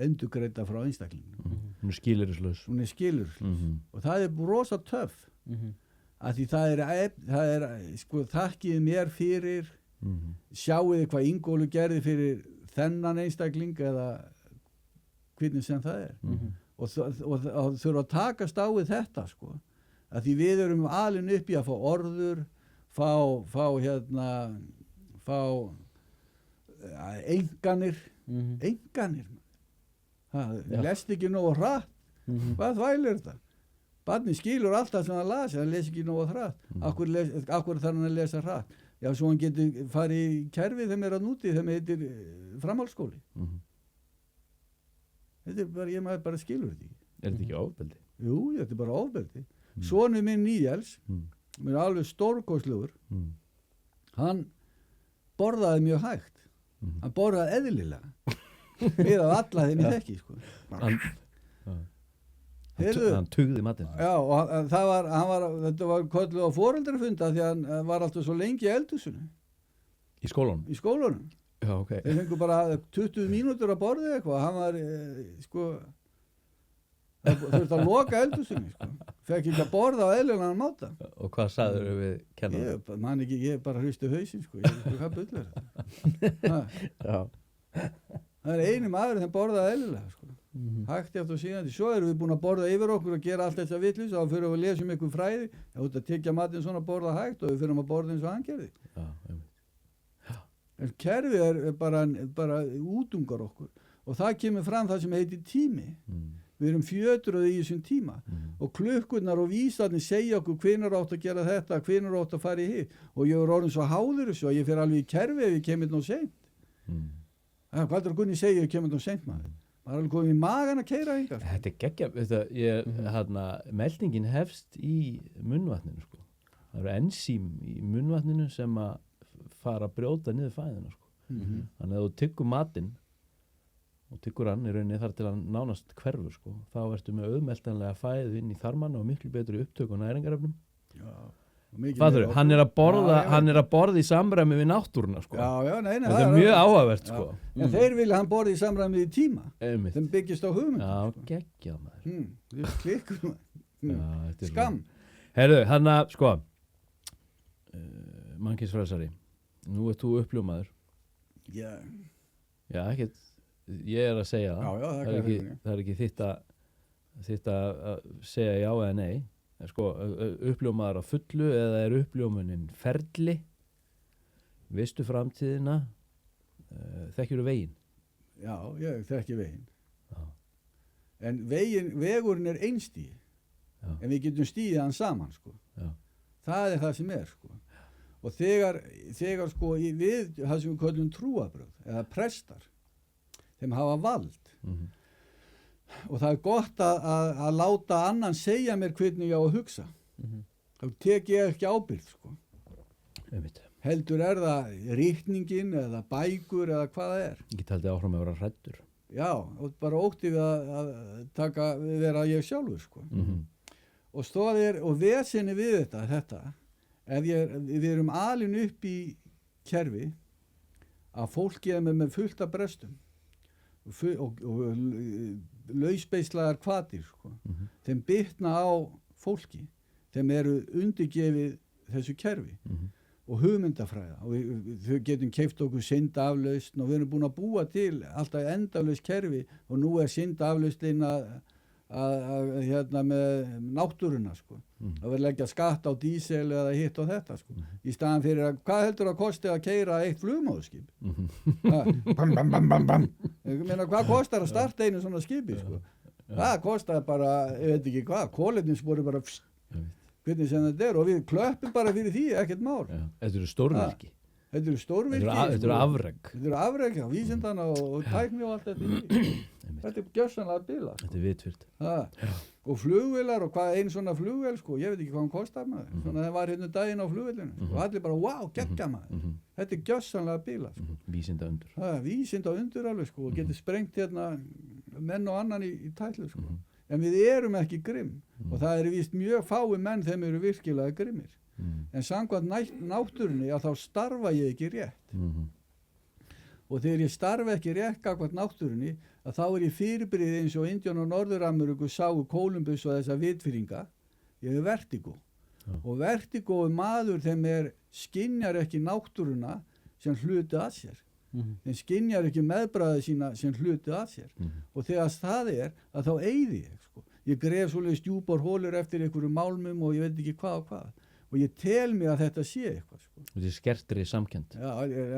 Speaker 4: endurgreidda frá einstaklingum.
Speaker 3: Hún er skilyrðislaus.
Speaker 4: Hún er skilyrðislaus. Og það er rosa töff. Að því það er sko, þakkið mér fyrir, sjáuði hvað Ingólu gerði fyrir þennan einstakling eða hvernig sem það er. Og þurfa að takast á við þetta sko. Að því við erum alin upp í að fá orður, fá enganir. Lest ekki nógu hratt. Hvað þvælir þetta? Barni skilur alltaf sem hann las, hann les ekki nógu hratt. Akkur þarf hann að lesa hratt? Já, svo hann getur farið í kerfið þeim er að núti, þeim heitir framhaldsskóli. Þetta er bara, ég maður bara skilur þetta ekki.
Speaker 3: Er þetta ekki ofbeldi?
Speaker 4: Jú, þetta er bara ofbeldi. Sonur minn Níels, mér er alveg stórkostlegur, hann borðaði mjög hægt. Hann borðaði eðlilega. Við af alla þeim ég þekki, sko.
Speaker 3: Hann tugði matinn.
Speaker 4: Já, og þetta var kölluð á foreldrafunda því að hann var alltaf svo lengi í eldhúsinu.
Speaker 3: Í skólanum?
Speaker 4: Í skólanum.
Speaker 3: Já, ok.
Speaker 4: Þeir fengu bara 20 mínútur að borða eitthvað. Hann var, sko, það þurfti að loka eldhúsinu sko. Fekk ekki að borða á eðlilegan máta.
Speaker 3: Og hvað sagður við kennarann?
Speaker 4: Ég bara hristi hausinn sko. Ég veit hvað bull er þetta.
Speaker 2: Já.
Speaker 4: Það er eini maður sem borðaði eðlilega sko. Hægt eftir og síðan. Svo erum við búin að borða yfir okkur og gera allt þetta vitlaust og þá fyrir við að lesa einhver fræði. Það út að tyggja matinn svona borða hægt og við fyrir að borða eins og hann gerði. En kerfið er bara útungar okkur og það kemur fram það sem heitir tími. Við erum fjötruð í þessum tíma og klukkurnar og vísarnir segja okkur hvenær átt að gera þetta, hvenær átt að fara í hitt og ég er orðin svo háður þessu og ég fer alveg í kerfið ef ég kemur nú seint. Hvað er það Gunni segja ef ég kemur nú seint maður? Maður er alveg komið í magan að keyra hingað.
Speaker 3: Þetta er geggja, meldingin hefst í munnvatninu sko. Það eru ensím í munnvatninu sem að fara að brjóta niður fæðina sko. Þannig að þú tyggur matinn og tyggur hann í rauninni þar til hann nánast hverfur sko. Þá ertu með auðmeltanlega fæðu inn í þarmann og miklu betri upptök og næringarefnum. Fattur, hann er að borða í samræmi við náttúruna sko.
Speaker 4: Nei,
Speaker 3: þetta er mjög áhugavert sko.
Speaker 4: En þeir vilja hann borða í samræmi við tíma. Þeim byggist á hugmynd.
Speaker 3: Já, geggjað maður.
Speaker 4: Þið klikkur maður. Skam.
Speaker 3: Heyrðu, hann að sko mannkynsfrelsari. Nú ert þú uppljómaður. Já, ekkert. Ég er að segja það. Það er ekki þitt að segja já eða nei. Sko, uppljómaður á fullu eða er uppljómunin ferli? Veistu framtíðina? Þekkjurðu veginn?
Speaker 4: Já, ég þekki veginn. En vegurinn er einstíð. En við getum stíðið hann saman sko. Það er það sem er sko. Og þegar sko við það sem við köllum trúarbrögð eða prestar þeim hafa vald og það er gott að láta annan segja mér hvernig ég á að hugsa þá tek ég ekki ábyrgð sko. Heldur er það ritningin eða bækur eða hvað það er.
Speaker 3: Ég get haldið áfram að vera hræddur.
Speaker 4: Já, og bara ótti við að vera ég sjálfur sko. Og stóðir og vesenni við þetta ef við erum alin upp í kerfi að fólki er með fullt af brestum og lausbeislaðar hvatir sko. Þeim bitna á fólki þeim eru undirgefið þessu kerfi og hugmyndafræða og þau getum keypt okkur syndaflausn og við erum búin að búa til alltaf endalaust kerfi og nú er syndaflausnin að með náttúruna sko. Það verður leggja skatt á dísel eða hitt og þetta sko. Í staðan fyrir að hvað heldur að kosti að keyra eitt flugmóðskip? Ég meina hvað kostar að starta einu svona skipi sko? Það kostar bara, ég veit ekki hvað, kolefnisspori bara hvernig sem þetta er og við klöppum bara fyrir því, ekkert mál.
Speaker 3: Þetta eru stórvirki.
Speaker 4: Þetta eru stórvirki.
Speaker 3: Þetta eru afrek.
Speaker 4: Þetta eru afrek, já, vísindana og tækni og allt þetta. Þetta er gjörsamlega að bila.
Speaker 3: Þetta er vitfyrt.
Speaker 4: Og flugvélar og hvað einn svona flugvél sko, ég veit ekki hvað hann kostar maður. Svona það var hérna daginn á flugvélinu. Og allir bara, wow, geggja maður. Þetta er gjörsamlega að bila. Sko.
Speaker 3: Vísinda undur.
Speaker 4: Vísinda undur alveg sko og getur sprengt hérna menn og annan í tætlu sko. En við erum ekki grimm. Og það eru víst mjög fái menn þeim eru virkilega grimmir. En samkvæmt náttúrunni að þá starfa ég ekki rétt og þegar ég starfa ekki rétt gagnvart náttúrunni að þá er ég fyrirbrigði eins og Indíán og Norður-Ameríku sáu Kólumbus og þessa vitfirringa ég er vertigo og vertigo maður þeim skynjar ekki náttúruna sem hluti að sér þeim skynjar ekki meðbræði sína sem hluti að sér og þegar það að þá eyði ég sko. Ég gref svoleiðis djúpar hólur eftir einhverju málmum og ég veit ekki hvað og hvað og ég tel mig að þetta sé eitthvað sko.
Speaker 3: Þetta er skertri samkennd.
Speaker 4: Já,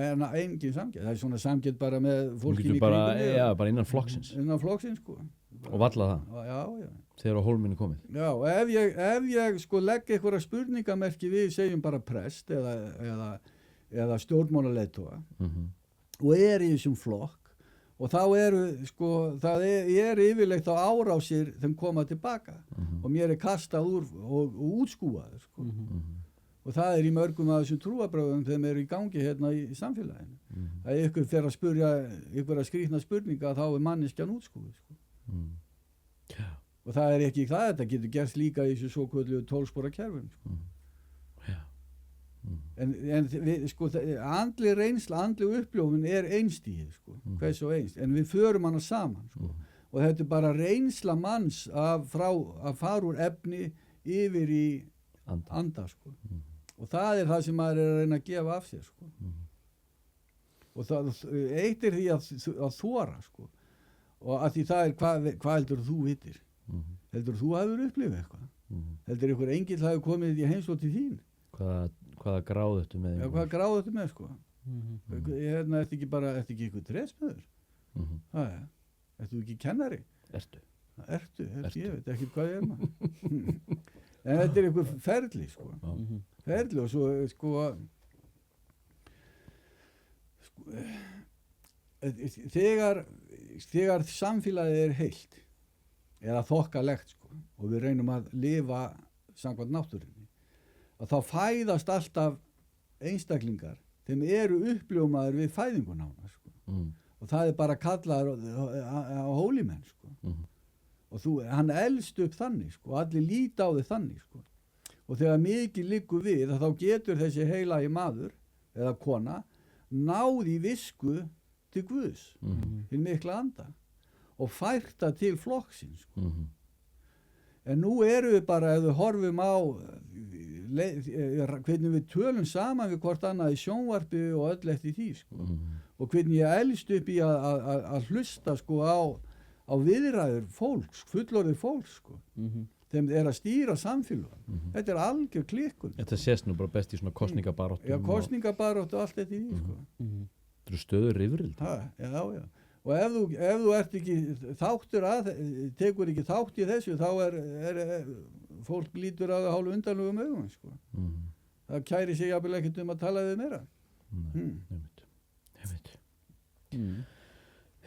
Speaker 4: en engin samkennd. Það er svona samkennd bara með fólkin í
Speaker 3: kringum. Já, bara innan flokksins.
Speaker 4: Innan flokksins, sko.
Speaker 3: Og valla það.
Speaker 4: Já.
Speaker 3: Þegar á hólminu komið.
Speaker 4: Já, ef ég sko legg einhverja spurningamerki við, segjum bara prest eða stjórnmálaleiðtoga og í þessum flokk og þá það er yfirleitt á árásir þeim koma tilbaka og mér kastað úr og útskúað sko. Og það í mörgum af þessum trúarbrögðum þeim í gangi hérna í samfélaginu að ykkur fer að spurja ykkur að skrýtna spurninga þá manneskjan útskúið sko. Og það ekki það, þetta getur gerst líka í þessu svokölluðu 12-spora kerfum sko. En við, sko, andleg reynsla, andleg uppljófun einstíð sko, hvers og einst, en við förum hana saman sko. og þetta er bara reynsla manns að fara úr efni yfir í anda sko. Og það er það sem maður er að reyna að gefa af sér sko. Og það eitt er því að þora sko. Og að því það er hvað heldur þú vitir, heldur þú hafur upplifað eitthvað, heldur ykkur engill hafi komið í heimsótt til þín,
Speaker 3: hvaða gráðu þetta með
Speaker 4: já, hvaða gráðu þetta með sko. Hérna ertu ekki ykkur trésmiður, ertu ekki kennari, ertu, ég veit ekki hvað ég er maður. En þetta er ykkur ferli sko. Ferli og svo sko þegar samfélagið er heilt eða þokkalegt sko, og við reynum að lifa samkvæmt náttúrunni, að þá fæðast alltaf einstaklingar þeim eru uppljómaður við fæðingunána sko. Og það er bara kallaður á hólimenn sko. Og hann elst upp þannig sko, og allir líta á þig þannig sko. Og þegar mikið liggur við þá getur þessi heilagi maður eða kona náð í visku til Guðs, til mikla anda og fært það til flokksins sko. En nú eru við bara, ef við horfum á hvernig við tölum saman við hvort annað í sjónvarpi og öll eftir því sko. Og hvernig ég elst upp í að hlusta sko á viðræður fólks, fullorðið fólks sko. Þeim er að stýra samfélagum. Þetta er algjör klikkun.
Speaker 3: Þetta sést nú bara best í svona kosningabaráttum.
Speaker 4: Já, kosningabaráttu og allt þetta í því sko.
Speaker 3: Þetta eru stöður yfirvild.
Speaker 4: Já. Og ef þú ert ekki þáttur tekur ekki þátt í þessu, þá er fólk lítur að hálfu undanlegum augum sko. Það kæri sig jafnvel ekkert að tala við meira.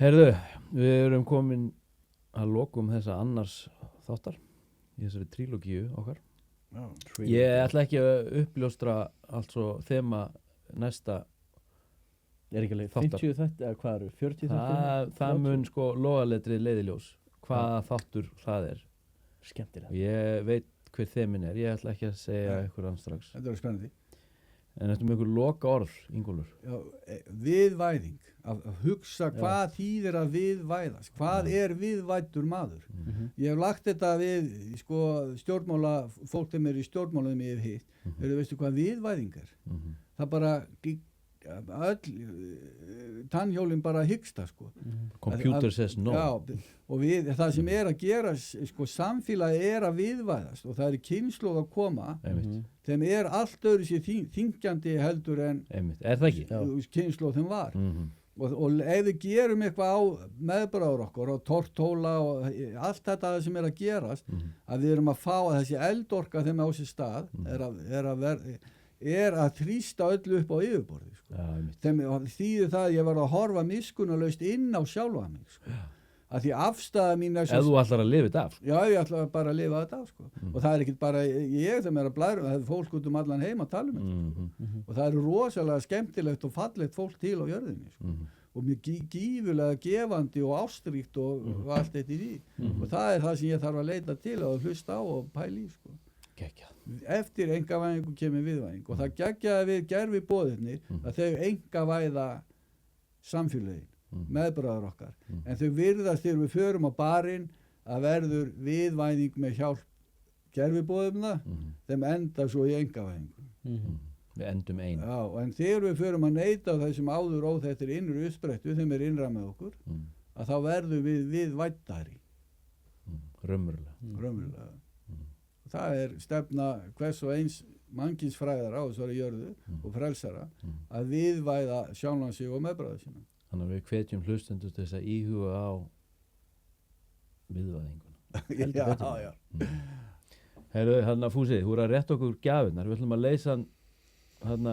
Speaker 3: Herðu, við erum komin að lokum þessa annars þáttar í þessari trílógíu okkar. Ég ætla ekki að uppljóstra altså þema næsta
Speaker 2: Er ekki alveg 50 þetta, eða hvað eru, 40 þetta?
Speaker 3: Það mun sko logaletrið leiðiljós, hvaða þáttur það er.
Speaker 2: Skemmtilegt.
Speaker 3: Ég veit hver þemin er, ég ætla ekki að segja ykkur hann strax.
Speaker 4: Þetta er spennandi.
Speaker 3: En þetta með ykkur loka orð, Ingólfur.
Speaker 4: Já, viðvæðing, að hugsa hvað þýðir að viðvæðast, hvað er viðvæddur maður. Ég hef lagt þetta við sko stjórnmála, fólk þeim er í stjórnmálum ég hef hitt, veistu hvað viðvæðing er? Það bara öll tannhjólin bara hyggsta sko.
Speaker 3: Computer says no.
Speaker 4: Já, og það sem er að gera sko, samfélagi er að viðvæðast og það er kynslóð að koma þeim er allt öðru sér þingjandi heldur en
Speaker 3: er það ekki?
Speaker 4: Kynslóð þeim var og ef við gerum eitthvað á meðbræður okkur og tortóla og allt þetta sem er að gerast að við erum að fá að þessi eldorka þeim á sér stað er að þrýsta öllu upp á yfirborði sko. Þýðir það að ég var að horfa miskunnarlaust inn á sjálfa mig sko. Að því afstæða mín er
Speaker 3: ef þú ætlar að lifa þetta af sko.
Speaker 4: Já, ég ætla bara að lifa þetta af sko. Og það er ekkert bara ég sem er að blæra það er fólk út allan heim að tala þetta og það er rosalega skemmtilegt og fallegt fólk til á jörðinni sko. Og mjög gífurlega gefandi og ástríkt og allt þetta í því og það er það sem ég þarf að leita til og hlusta á og pæla í sko. Eftir einkavæðingu kemur viðvæðing og það geggjaði við gerfi boðirnir að þau einkavæða samfélagin, meðbræður okkar en þau virðast þegar við förum á barinn að verður viðvæðing með hjálp gerfi boðirna þeim enda svo í einkavæðingu
Speaker 3: við endum einu
Speaker 4: en þegar við förum að neita á þessum áður óþettir innri uppsprettu þeim er innra með okkur að þá verður við viðvæddari raunverulega það er stefna hvers og eins mannkynsfræðara á þessari jörðu og frelsara að viðvæða sjálfan sig og meðbræða sína.
Speaker 3: Þannig að við hvetjum hlustendur til þess að íhuga á viðvæðinguna.
Speaker 4: Já.
Speaker 3: Heyrðu, hérna Fúsi, þú er að rétta okkur gjafirnar. Við ætlum að leysa hann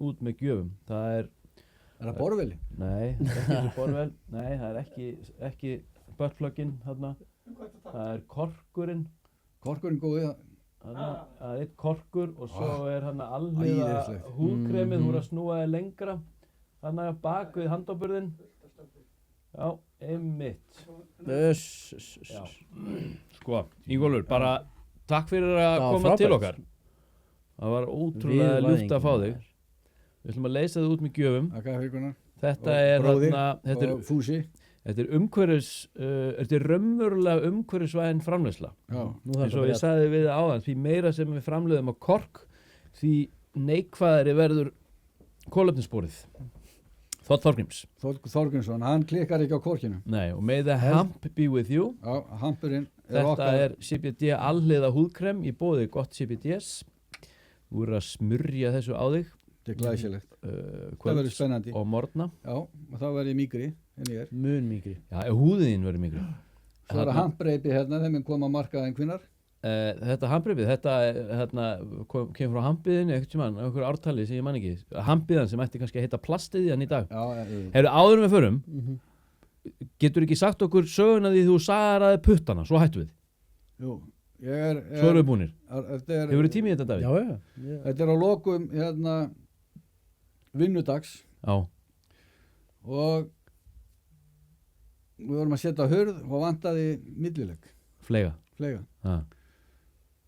Speaker 3: út með gjöfum. Það er
Speaker 4: það borveli?
Speaker 3: Nei, það er ekki borvel. Nei, það er ekki buttplugginn hérna. Það er korkurinn.
Speaker 4: Korkurinn góðið
Speaker 3: það er eitt korkur og svo er hann alhliða húðkremið, þú er að snúa þig lengra hann að bak við handóburðin já, einmitt
Speaker 2: Já.
Speaker 3: Sko, Ingólfur, bara takk fyrir að koma til okkar það var ótrúlega ljúft að fá þig við ætlum að leysa þig út með gjöfum þetta er
Speaker 4: Fúsi
Speaker 3: Þetta er þetta er raunverulega umhverfisvæn framleiðsla.
Speaker 4: Já,
Speaker 3: Eins og ég sagði við áðan, því meira sem við framleiðum á kork, því neikvæðari verður kolefnissporið. Þorgríms.
Speaker 4: Þorgrímsson, hann klikkar ekki á korkinu.
Speaker 3: Nei, og may the hamp be with you.
Speaker 4: Já, hampurinn
Speaker 3: Þetta er CBD alliða húðkrem í boði gott CBDs. Þú eru að smurja þessu á þig.
Speaker 4: Þetta er glæsilegt. Það verður spennandi.
Speaker 3: Og morgna.
Speaker 4: Já, og þá verður ég mýgri en ég er.
Speaker 2: Mun mýgri.
Speaker 3: Já, húðin verður mýgri.
Speaker 4: Svo er hampreipi hérna, þeim koma markaðin hvinnar.
Speaker 3: Þetta hampreipið, þetta kemur frá hampiðin einhver ártali sem ég man ekki. Hampiðan sem ætti kannski að heita plastiðjan í dag.
Speaker 4: Já,
Speaker 3: Hefur áður við förum, getur ekki sagt okkur söguna því þú sagði puttana, svo hættu við.
Speaker 4: Jú,
Speaker 3: Svo erum við búnir. Hefur þið tími í þetta, Davíð?
Speaker 2: Já.
Speaker 4: Þetta er á lokum hérna vinnudags
Speaker 3: Já.
Speaker 4: og við vorum að setja hurð og vantaði millilegg,
Speaker 3: Fleiga.
Speaker 4: flega.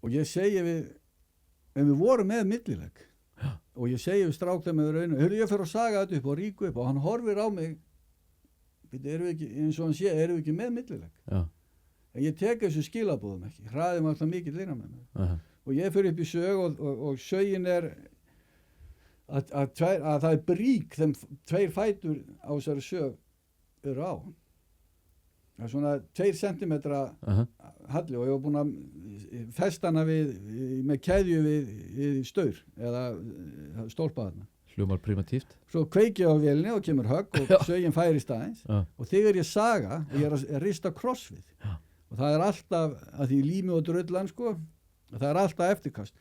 Speaker 4: Og ég segi en við vorum með millilegg og ég segi við strákta með raunum, hörru ég fyrir að saga þetta upp og ríku upp og hann horfir á mig, erum við ekki, eins og hann sé, erum við ekki með millilegg?
Speaker 3: Já.
Speaker 4: En ég tek þessu skilabúðum ekki, hraðið maður alltaf mikið lina með mér. Og ég fyrir upp í sög og sögin er að það er brík þeim 2 fætur á þessari sög eru á. Það er svona 2 sentimetra halli og ég var búin að festa hana með keðju við staur eða stólpa þarna.
Speaker 3: Hljómar primatíft.
Speaker 4: Svo kveiki ég á vélinni og kemur högg og sögin færist aðeins og þegar ég saga og ég er að rista kross við og það er alltaf að því lími og drullan sko, það er alltaf eftirkast.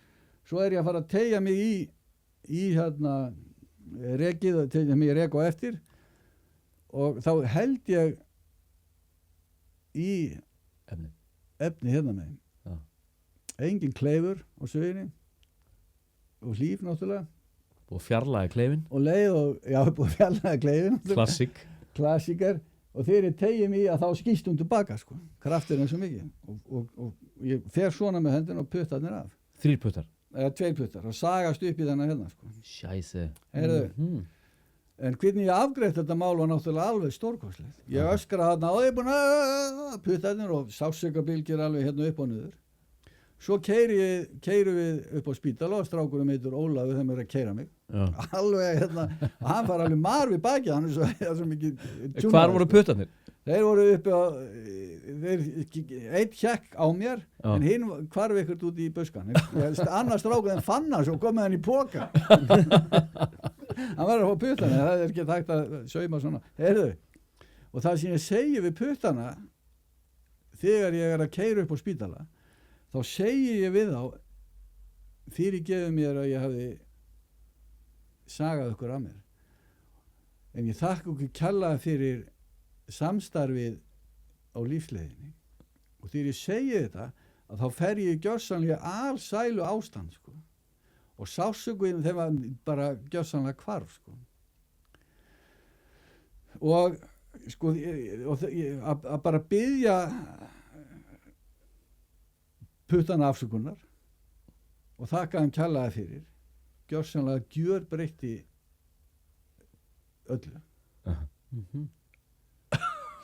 Speaker 4: Svo er ég að fara að teygja mig í hérna rekið, teygja mig í rek og eftir og þá held ég í efni hérna megin. Engin kleifur á söginni og hlíf náttúrulega.
Speaker 3: Og fjarlægi kleifin.
Speaker 4: Og leið og, já, búið fjarlægi kleifin. Klassíker. Og þegar ég tegi mig í að þá skýst hún tilbaka, sko. Krafturinn er svo mikið. Og ég fer svona með hendin og puttarnir af.
Speaker 3: 3 puttar?
Speaker 4: Eða 2 puttar. Og sagast upp í þennan hérna, sko.
Speaker 3: Sjæse.
Speaker 4: Heyrðu, en hvernig ég afgreitt þetta mál var náttúrulega alveg stórkostlegt. Ég öskra þarna og ég er búin að puttarnir og sásökabilgir alveg hérna upp og niður. Svo keyrum við upp á spítala og strákurum heitur Ólafur þeim er að keyra mig. Alveg hérna, hann fara alveg mar við baki, hann er svo mikið tjúnaður.
Speaker 3: Hvar voru puttarnir?
Speaker 4: Þeir voru uppi á, einn hjekk á mér, en hinn hvarf ekkert út í buskan. Annars strákur þeim fann hann svo kom með hann í póka. Hann var að fá puttana, það er ekki hægt að sauma svona. Heyrðu, og það sem ég segi við puttana, þegar ég er að keyra upp á spítala, þá segi ég við þá, fyrirgefðu mér að ég hafi sagað ykkur af mér. En ég þakka okkur kærlega fyrir samstarfið á lífsleiðinni. Og þegar ég segi þetta, að þá fer ég gjörsamlega alsælu ástand, sko. Og sásökuðin þeim var bara gjörsamlega hvarf, sko. Og, sko, að bara biðja puttana afsökunar og þakka hann kærlega fyrir gjörsamlega gjörbreytti öllu.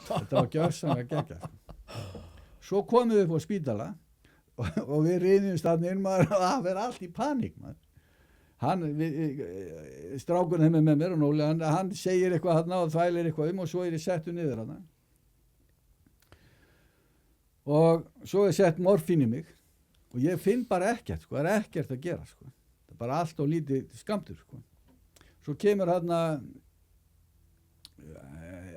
Speaker 4: Þetta var gjörsamlega geggjað. Svo komum við upp á spítala og við riðumst þarna inn maður og það verður allt í paník maður. Strákurinn hefði með mér og Nóli, hann segir eitthvað þarna og þvælir eitthvað og svo er ég settur niður þarna. Og svo er sett morfín í mig og ég finn bara ekkert, sko, það er ekkert að gera, sko. Það er bara allt og lítið skammtur, sko. Svo kemur hérna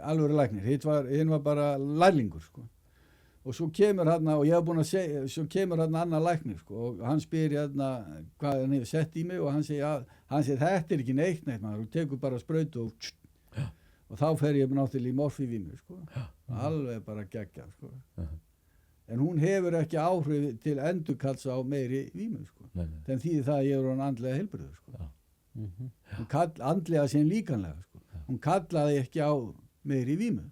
Speaker 4: alvöru læknir, hinn var bara lærlingur, sko. Og svo kemur hérna, og ég hef búin að segja, svo kemur hérna annar læknir, sko, og hann spyr hérna hvað hann hefur sett í mig og hann segir þetta er ekki neitt, maður, þú tekur bara sprautu og þá fer ég náttúrulega í morfívínu, sko. Alveg bara geggjað, sko. En hún hefur ekki áhrif til endurkalls á meiri vímu, sko. Þeim þýðir það að ég er hann andlega heilbrigður, sko. Hún andlega sem líkanlega, sko. Hún kallaði ekki á meiri vímu.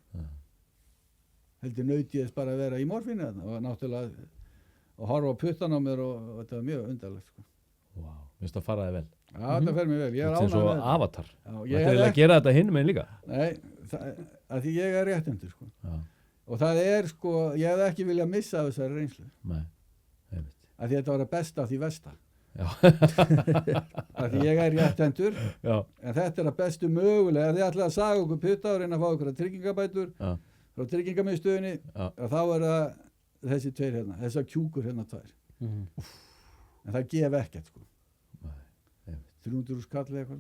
Speaker 4: Heldur nauti þess bara að vera í morfínu þarna og náttúrulega og horfa á puttan á mér og þetta var mjög undarlegt, sko.
Speaker 3: Vá, minnst það faraði vel.
Speaker 4: Já, þetta fer mér vel. Ég er
Speaker 3: ánægður með þetta. Þetta er svo Avatar.
Speaker 4: Ég
Speaker 3: ætlaði að gera þetta hinn meginn líka.
Speaker 4: Nei, að því ég er réttendur sko.
Speaker 3: Já.
Speaker 4: Og það er sko, ég hef ekki viljað missa af þessari reynslu
Speaker 3: Nei, einmitt.
Speaker 4: að því þetta var að besta af því versta
Speaker 3: Já.
Speaker 4: að því ég er réttendur
Speaker 3: Já.
Speaker 4: en þetta er að bestu mögulega ef þið ætlaði að saga okkur putta og reyna að fá okkur að tryggingabætur
Speaker 3: Já.
Speaker 4: frá tryggingamiðstöðinni
Speaker 3: Já.
Speaker 4: og þá er það þessi tveir hérna, þessar kjúkur hérna tvær en það gef ekkert sko. 300 skall eða eitthvað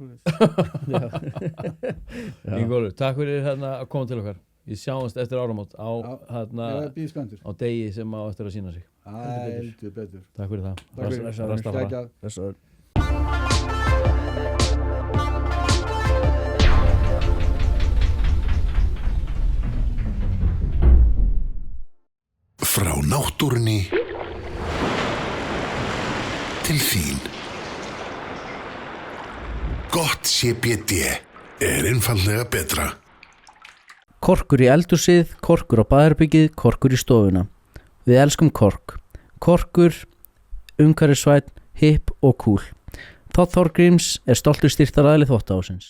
Speaker 3: Ingólfur, takk fyrir að koma til okkar. Ég sjáumst eftir áramót á,
Speaker 4: ég býð spenntur
Speaker 3: á degi sem á eftir að sína sig.
Speaker 4: heldur betur
Speaker 3: Takk fyrir það.
Speaker 4: Takk fyrir.
Speaker 3: Rastafara.
Speaker 4: Geggjað.
Speaker 2: Þessar
Speaker 1: Frá náttúrunni til þín. Gott CBD er einfaldlega betra.
Speaker 2: Korkur í eldhúsið, korkur á baðherbergið, korkur í stofuna. Við elskum Kork. Korkur, umhverfisvænn, hipp og cool. Þór Þorgríms er stoltur styrktaraðili Þvottahússins.